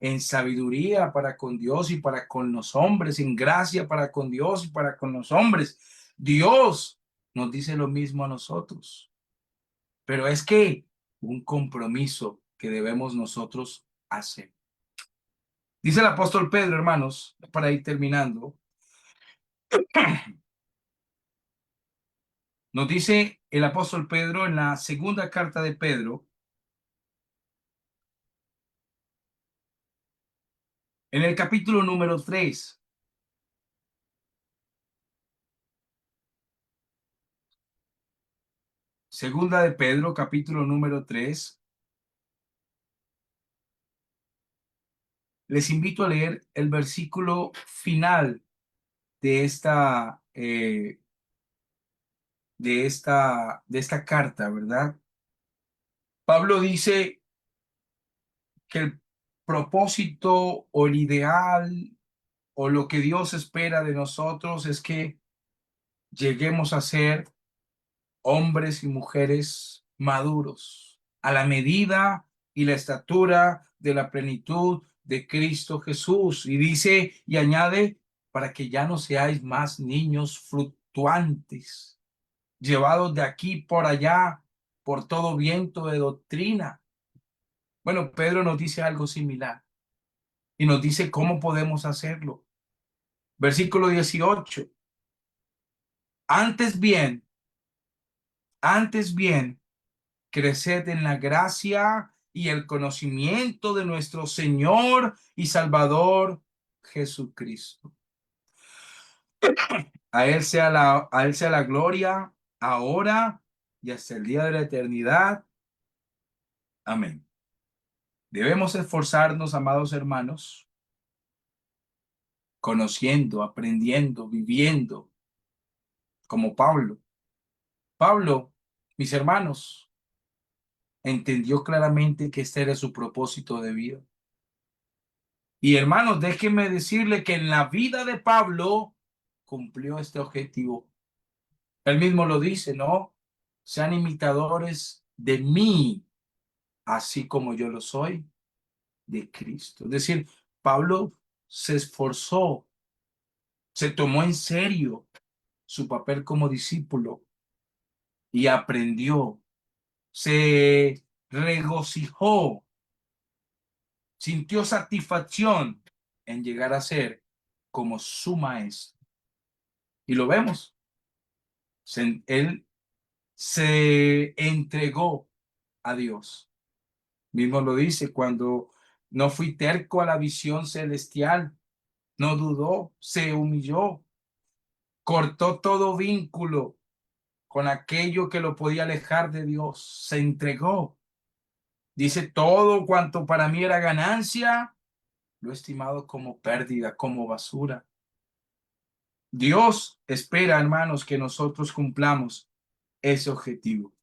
en sabiduría para con Dios y para con los hombres, en gracia para con Dios y para con los hombres. Dios nos dice lo mismo a nosotros, pero es que un compromiso que debemos nosotros hacer. Dice el apóstol Pedro, hermanos, para ir terminando, nos dice el apóstol Pedro en la segunda carta de Pedro, en el capítulo número 3. Segunda de Pedro, capítulo número 3. Les invito a leer el versículo final de esta carta, ¿verdad? Pablo dice que el propósito o el ideal o lo que Dios espera de nosotros es que lleguemos a ser hombres y mujeres maduros, a la medida y la estatura de la plenitud de Cristo Jesús. Y dice y añade, para que ya no seáis más niños fluctuantes, llevados de aquí por allá por todo viento de doctrina. Bueno, Pedro nos dice algo similar y nos dice cómo podemos hacerlo. Versículo 18. Antes bien, creced en la gracia y el conocimiento de nuestro Señor y Salvador Jesucristo. A él sea la gloria ahora y hasta el día de la eternidad. Amén. Debemos esforzarnos, amados hermanos, conociendo, aprendiendo, viviendo, como Pablo. Pablo, mis hermanos, entendió claramente que este era su propósito de vida. Y hermanos, déjenme decirle que en la vida de Pablo cumplió este objetivo. Él mismo lo dice, ¿no? Sean imitadores de mí, así como yo lo soy de Cristo. Es decir, Pablo se esforzó, se tomó en serio su papel como discípulo y aprendió, se regocijó, sintió satisfacción en llegar a ser como su maestro. Y lo vemos. Él se entregó a Dios. Mismo lo dice, cuando no fui terco a la visión celestial, no dudó, se humilló, cortó todo vínculo con aquello que lo podía alejar de Dios, se entregó. Dice, todo cuanto para mí era ganancia, lo he estimado como pérdida, como basura. Dios espera, hermanos, que nosotros cumplamos ese objetivo.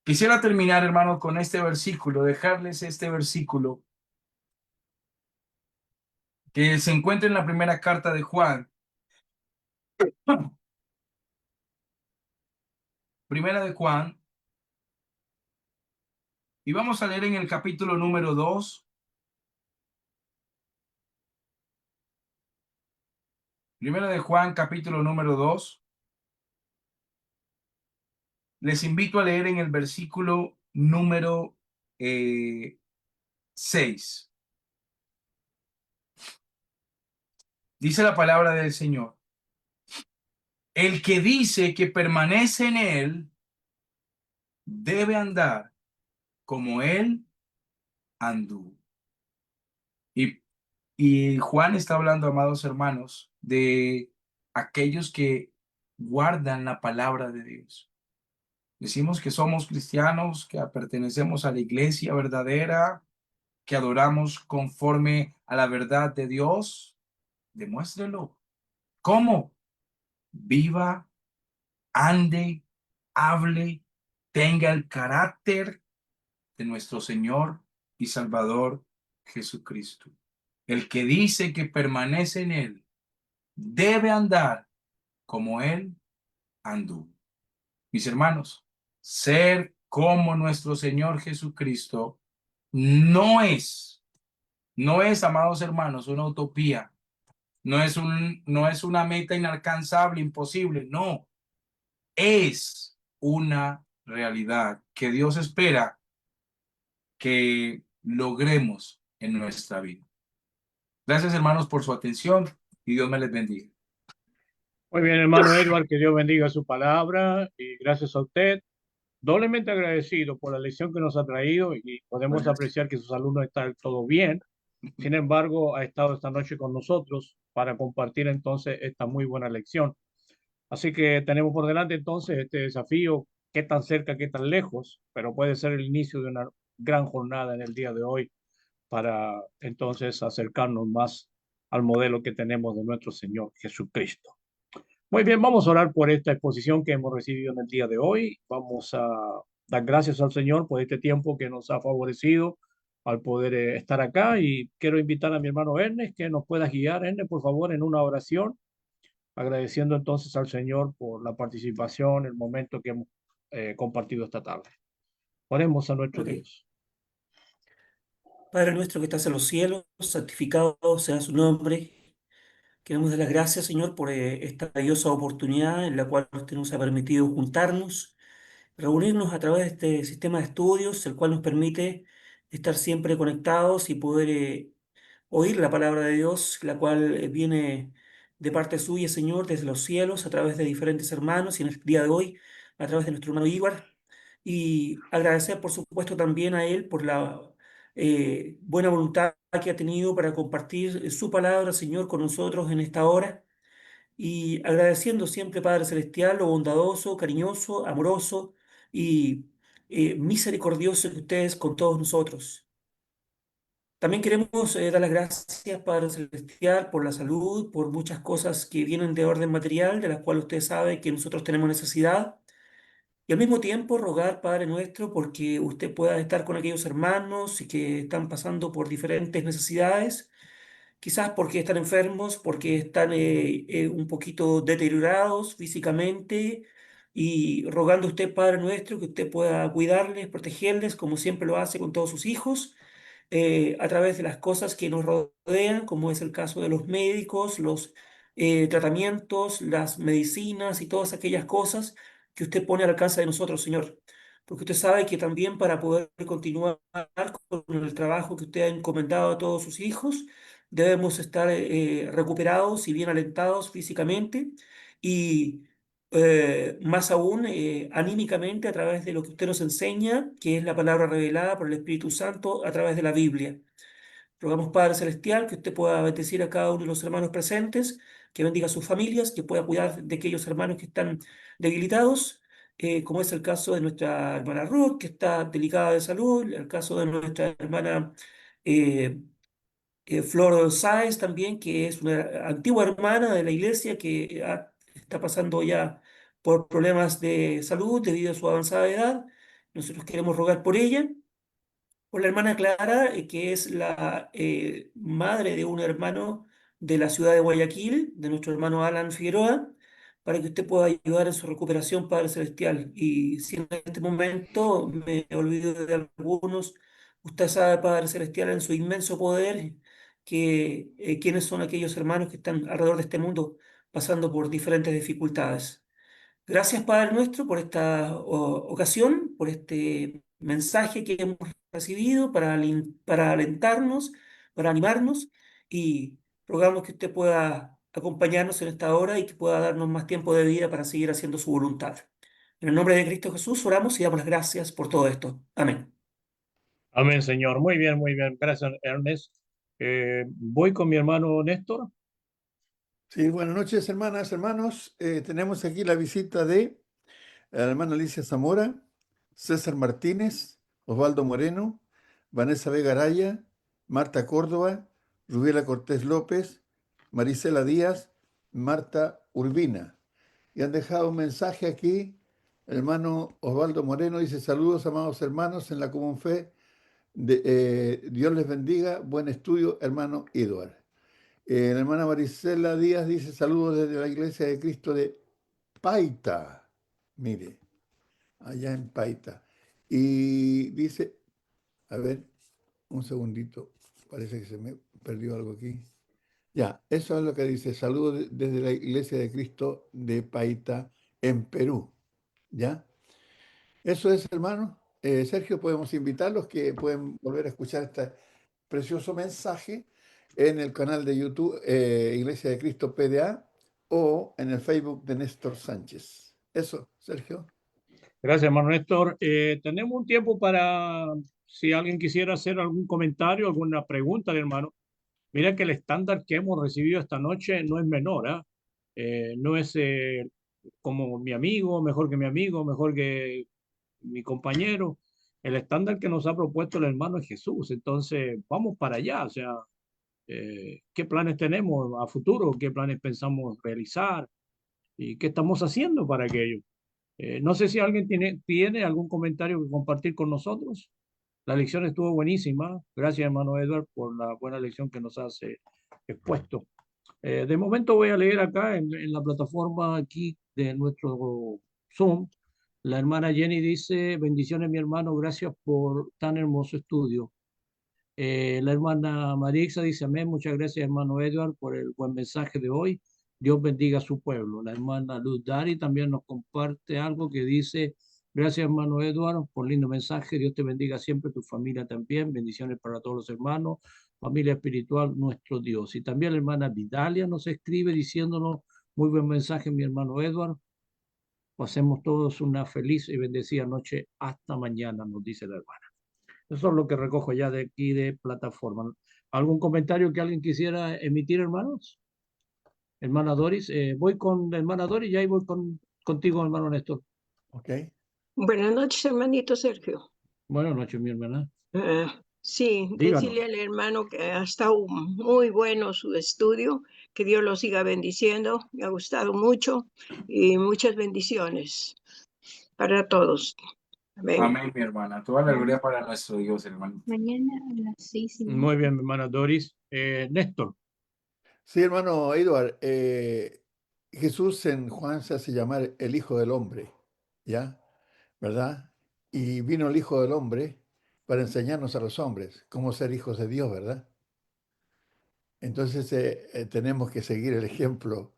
Quisiera terminar, hermanos, con este versículo, dejarles este versículo que se encuentra en la primera carta de Juan. Primera de Juan. Y vamos a leer en el capítulo número 2. Primera de Juan, capítulo número 2. Les invito a leer en el versículo número 6. Dice la palabra del Señor. El que dice que permanece en él debe andar como él anduvo. Y Juan está hablando, amados hermanos, de aquellos que guardan la palabra de Dios. Decimos que somos cristianos, que pertenecemos a la iglesia verdadera, que adoramos conforme a la verdad de Dios. Demuéstrelo. ¿Cómo? Viva, ande, hable, tenga el carácter de nuestro Señor y Salvador Jesucristo. El que dice que permanece en él debe andar como él anduvo. Mis hermanos, ser como nuestro Señor Jesucristo no es, amados hermanos, una utopía, no es una meta inalcanzable, imposible, no, es una realidad que Dios espera que logremos en nuestra vida. Gracias, hermanos, por su atención y Dios me les bendiga. Muy bien, hermano Edward, que Dios bendiga su palabra y gracias a usted. Doblemente agradecido por la lección que nos ha traído y podemos apreciar que sus alumnos están todo bien. Sin embargo, ha estado esta noche con nosotros para compartir entonces esta muy buena lección. Así que tenemos por delante entonces este desafío, qué tan cerca, qué tan lejos, pero puede ser el inicio de una gran jornada en el día de hoy para entonces acercarnos más al modelo que tenemos de nuestro Señor Jesucristo. Muy bien, vamos a orar por esta exposición que hemos recibido en el día de hoy. Vamos a dar gracias al Señor por este tiempo que nos ha favorecido al poder estar acá y quiero invitar a mi hermano Ernest que nos pueda guiar. Ernest, por favor, en una oración agradeciendo entonces al Señor por la participación, el momento que hemos compartido esta tarde. Oremos a nuestro Ok. Dios. Padre nuestro que estás en los cielos, santificado sea su nombre. Queremos dar las gracias, Señor, por esta valiosa oportunidad en la cual usted nos ha permitido juntarnos, reunirnos a través de este sistema de estudios, el cual nos permite estar siempre conectados y poder oír la palabra de Dios, la cual viene de parte suya, Señor, desde los cielos, a través de diferentes hermanos y en el día de hoy, a través de nuestro hermano Ibar. Y agradecer, por supuesto, también a él por la buena voluntad que ha tenido para compartir su palabra, Señor, con nosotros en esta hora. Y agradeciendo siempre, Padre Celestial, lo bondadoso, cariñoso, amoroso y misericordioso que usted es con todos nosotros. También queremos dar las gracias, Padre Celestial, por la salud, por muchas cosas que vienen de orden material, de las cuales usted sabe que nosotros tenemos necesidad. Y al mismo tiempo rogar, Padre nuestro, porque usted pueda estar con aquellos hermanos y que están pasando por diferentes necesidades, quizás porque están enfermos, porque están un poquito deteriorados físicamente, y rogando a usted, Padre nuestro, que usted pueda cuidarles, protegerles, como siempre lo hace con todos sus hijos a través de las cosas que nos rodean, como es el caso de los médicos, los tratamientos, las medicinas y todas aquellas cosas que usted pone al alcance de nosotros, Señor. Porque usted sabe que también para poder continuar con el trabajo que usted ha encomendado a todos sus hijos, debemos estar recuperados y bien alentados físicamente y más aún anímicamente a través de lo que usted nos enseña, que es la palabra revelada por el Espíritu Santo a través de la Biblia. Rogamos, Padre Celestial, que usted pueda bendecir a cada uno de los hermanos presentes, que bendiga a sus familias, que pueda cuidar de aquellos hermanos que están debilitados, como es el caso de nuestra hermana Ruth, que está delicada de salud, el caso de nuestra hermana eh, Flor Sáez también, que es una antigua hermana de la iglesia que está pasando ya por problemas de salud debido a su avanzada edad. Nosotros queremos rogar por ella, por la hermana Clara, que es la madre de un hermano de la ciudad de Guayaquil, de nuestro hermano Alan Figueroa, para que usted pueda ayudar en su recuperación, Padre Celestial. Y si en este momento me olvido de algunos, usted sabe, Padre Celestial, en su inmenso poder, que quiénes son aquellos hermanos que están alrededor de este mundo pasando por diferentes dificultades. Gracias, Padre nuestro, por esta ocasión, por este mensaje que hemos recibido para alentarnos, para animarnos y rogamos que usted pueda acompañarnos en esta hora y que pueda darnos más tiempo de vida para seguir haciendo su voluntad. En el nombre de Cristo Jesús oramos y damos las gracias por todo esto. Amén. Amén, Señor. Muy bien, muy bien. Gracias, Ernest. Voy con mi hermano Néstor. Sí, buenas noches, hermanas, hermanos. Tenemos aquí la visita de la hermana Alicia Zamora, César Martínez, Osvaldo Moreno, Vanessa Vega Araya, Marta Córdoba, Rubiela Cortés López, Marisela Díaz, Marta Urbina. Y han dejado un mensaje aquí. El hermano Osvaldo Moreno dice: saludos, amados hermanos, en la común fe. Dios les bendiga. Buen estudio, hermano Edward. La hermana Marisela Díaz dice: saludos desde la Iglesia de Cristo de Paita. Mire, allá en Paita. Y dice, a ver, un segundito, parece que se me perdió algo aquí. Ya, eso es lo que dice: saludos desde la Iglesia de Cristo de Paita, en Perú. ¿Ya? Eso es, hermano. Sergio, podemos invitarlos que pueden volver a escuchar este precioso mensaje en el canal de YouTube Iglesia de Cristo PDA o en el Facebook de Néstor Sánchez. Eso, Sergio. Gracias, hermano Néstor. Tenemos un tiempo para, si alguien quisiera hacer algún comentario, alguna pregunta, hermano. Mira que el estándar que hemos recibido esta noche no es menor, ¿ah? No es como mi amigo, mejor que mi compañero. El estándar que nos ha propuesto el hermano es Jesús. Entonces, vamos para allá. O sea, ¿qué planes tenemos a futuro? ¿Qué planes pensamos realizar? ¿Y qué estamos haciendo para aquello? No sé si alguien tiene algún comentario que compartir con nosotros. La lección estuvo buenísima. Gracias, hermano Edward, por la buena lección que nos has expuesto. De momento voy a leer acá en la plataforma aquí de nuestro Zoom. La hermana Jenny dice, bendiciones mi hermano, gracias por tan hermoso estudio. La hermana Marixa dice, amén, muchas gracias hermano Edward por el buen mensaje de hoy. Dios bendiga a su pueblo. La hermana Luz Dari también nos comparte algo que dice, gracias hermano Edward por lindo mensaje. Dios te bendiga siempre, tu familia también. Bendiciones para todos los hermanos. Familia espiritual, nuestro Dios. Y también la hermana Vidalia nos escribe diciéndonos, muy buen mensaje mi hermano Edward. Pasemos todos una feliz y bendecida noche hasta mañana, nos dice la hermana. Eso es lo que recojo ya de aquí de plataforma. ¿Algún comentario que alguien quisiera emitir, hermanos? Hermana Doris, voy con la hermana Doris y ahí voy contigo, hermano Néstor. Ok. Buenas noches, hermanito Sergio. Buenas noches, mi hermana. Sí, Díganos. decirle al hermano que ha estado muy bueno su estudio, que Dios lo siga bendiciendo, me ha gustado mucho y muchas bendiciones para todos. Amén. Amén, mi hermana. Toda la gloria para nuestro Dios, hermano. Mañana a las 6:30. Muy bien, mi hermana Doris. Néstor. Sí, hermano Edward, Jesús en Juan se hace llamar el Hijo del Hombre, ¿ya? ¿Verdad? Y vino el Hijo del Hombre para enseñarnos a los hombres cómo ser hijos de Dios, ¿verdad? Entonces tenemos que seguir el ejemplo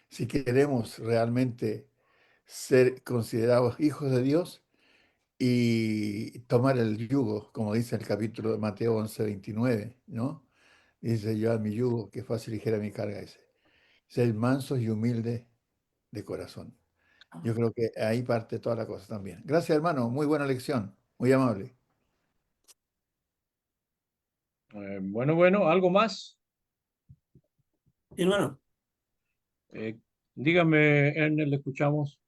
si queremos realmente ser considerados hijos de Dios y tomar el yugo, como dice el capítulo de Mateo 11:29, ¿no? Dice, yo a mi yugo, que fácil y ligera mi carga, dice. Ser mansos y humildes de corazón. Yo creo que ahí parte toda la cosa también. Gracias, hermano. Muy buena lección. Muy amable. Bueno, ¿algo más? Hermano, Dígame, Ernest, le escuchamos.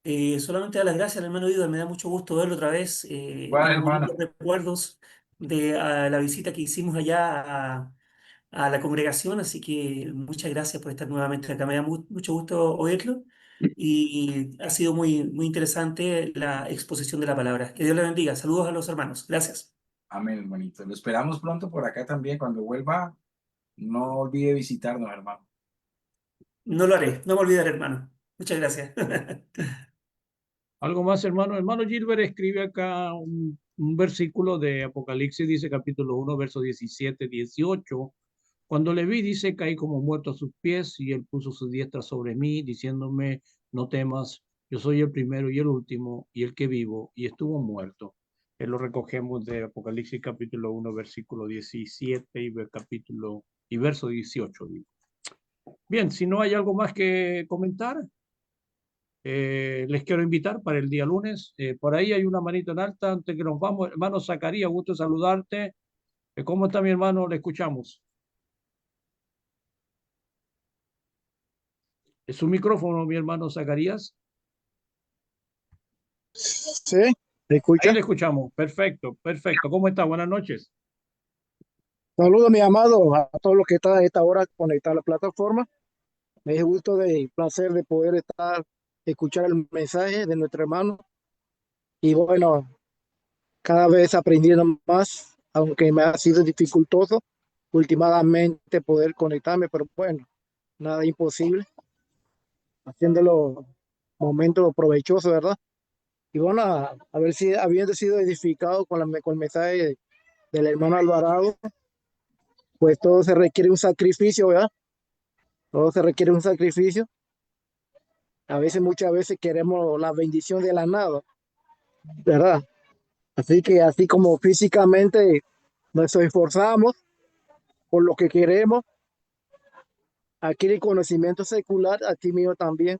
solamente dar las gracias al hermano Ido, me da mucho gusto verlo otra vez. Bueno, Tengo hermano. bonitos recuerdos de la visita que hicimos allá a la congregación, así que muchas gracias por estar nuevamente acá. Me da mucho gusto oírlo y ha sido muy, muy interesante la exposición de la palabra. Que Dios le bendiga. Saludos a los hermanos. Gracias. Amén, hermanito. Lo esperamos pronto por acá también. Cuando vuelva, no olvide visitarnos, hermano. No lo haré, no me olvidaré, hermano. Muchas gracias. ¿Algo más, hermano? Hermano Gilbert escribe acá un versículo de Apocalipsis, dice capítulo 1, verso 17, 18. Cuando le vi, dice, caí como muerto a sus pies y él puso su diestra sobre mí, diciéndome, no temas, yo soy el primero y el último y el que vivo y estuvo muerto. Lo recogemos de Apocalipsis capítulo 1, versículo 17 y verso 18. Digo. Bien, si no hay algo más que comentar, les quiero invitar para el día lunes. Por ahí hay una manito en alta antes que nos vamos. Hermano Zacarías, gusto saludarte. ¿Cómo está mi hermano? Le escuchamos. ¿Es su micrófono, mi hermano Zacarías? Sí, ¿me escucha? Ahí le escuchamos. Perfecto, perfecto. ¿Cómo está? Buenas noches. Saludos, mi amado, a todos los que están a esta hora conectados a la plataforma. Me es gusto de placer de poder escuchar el mensaje de nuestro hermano. Y bueno, cada vez aprendiendo más, aunque me ha sido dificultoso últimamente poder conectarme, pero bueno, nada imposible, haciéndolo momentos provechosos, ¿verdad? Y bueno, a ver si habiendo sido edificado con el mensaje del hermano Alvarado, pues todo se requiere un sacrificio, ¿verdad? Todo se requiere un sacrificio. A veces, muchas veces queremos la bendición de la nada, ¿verdad? Así que así como físicamente nos esforzamos por lo que queremos, adquirir conocimiento secular, aquí mismo también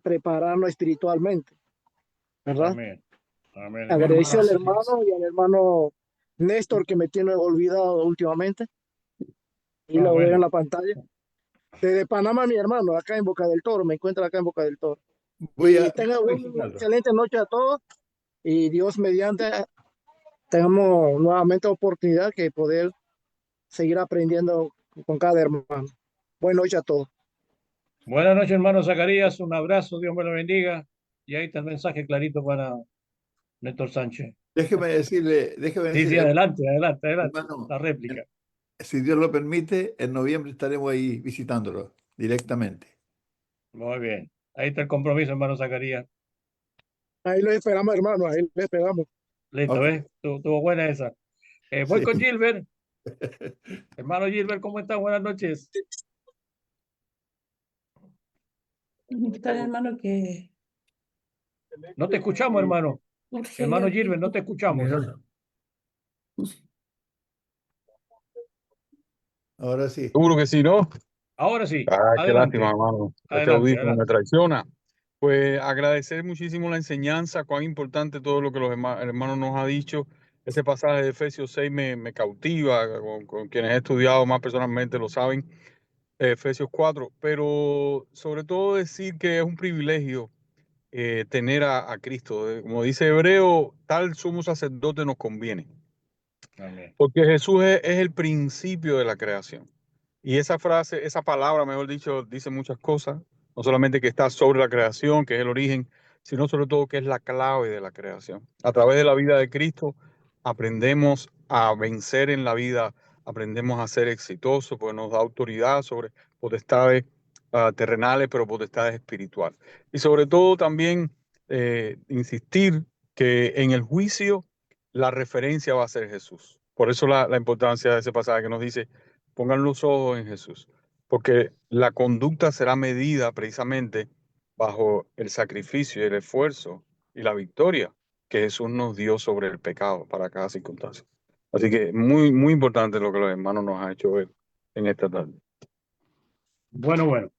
prepararnos espiritualmente, ¿verdad? Amén. Amén. Agradecido al Así hermano es. y al hermano Néstor, que me tiene olvidado últimamente, y lo veo Bueno. en la pantalla. Desde Panamá, mi hermano, acá en Boca del Toro, me encuentro acá en Boca del Toro. Voy Y a tengan una verificarlo. excelente noche a todos, y Dios mediante tengamos nuevamente oportunidad que poder seguir aprendiendo con cada hermano. Buenas noches a todos. Buenas noches, hermano Zacarías. Un abrazo. Dios me lo bendiga. Y ahí está el mensaje clarito para Néstor Sánchez. Déjeme Sí, decirle, adelante, adelante, adelante. hermano, La réplica. si Dios lo permite, en noviembre estaremos ahí visitándolo directamente. Muy bien. Ahí está el compromiso, hermano Zacarías. Ahí lo esperamos, hermano, ahí lo esperamos. Listo, Ok. ¿ves? Estuvo buena esa. Voy Sí. con Gilbert. Hermano Gilbert, ¿cómo estás? Buenas noches. Está, hermano, que No te escuchamos, hermano. urge Hermano ya Gilbert, no te escuchamos. Ahora sí. Seguro que sí, ¿no? Ahora sí. Ah, qué Adelante. lástima, hermano. Este Adelante, audífono me adelante. traiciona. Pues agradecer muchísimo la enseñanza, cuán importante todo lo que los hermanos nos ha dicho. Ese pasaje de Efesios 6 me cautiva, con quienes he estudiado más personalmente lo saben, Efesios 4, pero sobre todo decir que es un privilegio tener a Cristo. Como dice Hebreo, tal sumo sacerdote nos conviene. Amén. Porque Jesús es el principio de la creación. Y esa frase, esa palabra, mejor dicho, dice muchas cosas. No solamente que está sobre la creación, que es el origen, sino sobre todo que es la clave de la creación. A través de la vida de Cristo aprendemos a vencer en la vida, aprendemos a ser exitosos, porque nos da autoridad sobre potestades terrenales, pero potestades espirituales. Y sobre todo también insistir que en el juicio la referencia va a ser Jesús. Por eso la importancia de ese pasaje que nos dice, pongan los ojos en Jesús, porque la conducta será medida precisamente bajo el sacrificio y el esfuerzo y la victoria que Jesús nos dio sobre el pecado para cada circunstancia. Así que muy, muy importante lo que los hermanos nos han hecho ver en esta tarde. Bueno.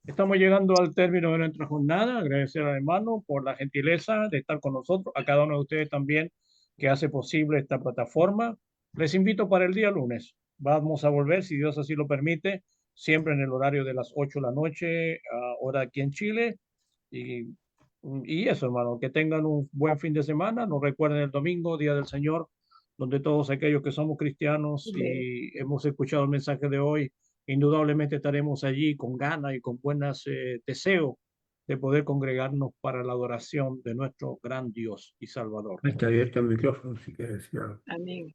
Estamos llegando al término de nuestra jornada. Agradecer al hermano por la gentileza de estar con nosotros, a cada uno de ustedes también que hace posible esta plataforma. Les invito para el día lunes. Vamos a volver, si Dios así lo permite, siempre en el horario de las 8 de la noche, hora aquí en Chile. Y eso, hermano, que tengan un buen fin de semana. Nos recuerden el domingo, Día del Señor, donde todos aquellos que somos cristianos y hemos escuchado el mensaje de hoy, indudablemente estaremos allí con ganas y con buenos deseos de poder congregarnos para la adoración de nuestro gran Dios y Salvador. Está abierto el micrófono si quieres decir algo. Amén.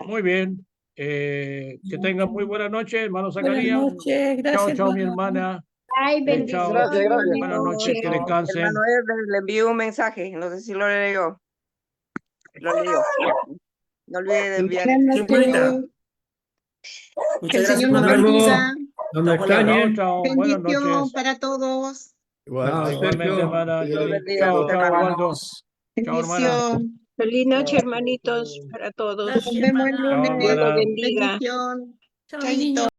Muy bien. Que tengan muy buena noche, hermano buenas Zacarías. noches, gracias, Chao, mi hermano. hermana. Ay, Chao. bendiciones. Gracias, gracias. Buenas noches, que descansen. Hermano Herbert le envió un mensaje, no sé si lo leyó. Lo leyó. No olvide de enviar. Buenas Qué bonita. noches. Que Muchas el gracias, Señor nos hermano Herbert. bendiga. No me Estamos en la- extrañen. Chao. Buenas Bendición noches. para todos. Igual, Chao, Igualmente, Sergio. hermana. Dios Yoli. bendiga, Chao, mis Waldo. hermanos. Chao, hermana. Bendición. Feliz noche, hermanitos, para todos. Gracias, Nos vemos el hermana. lunes. hermana. Dios bendiga. Bendición. Chao, mi Chaito. niño.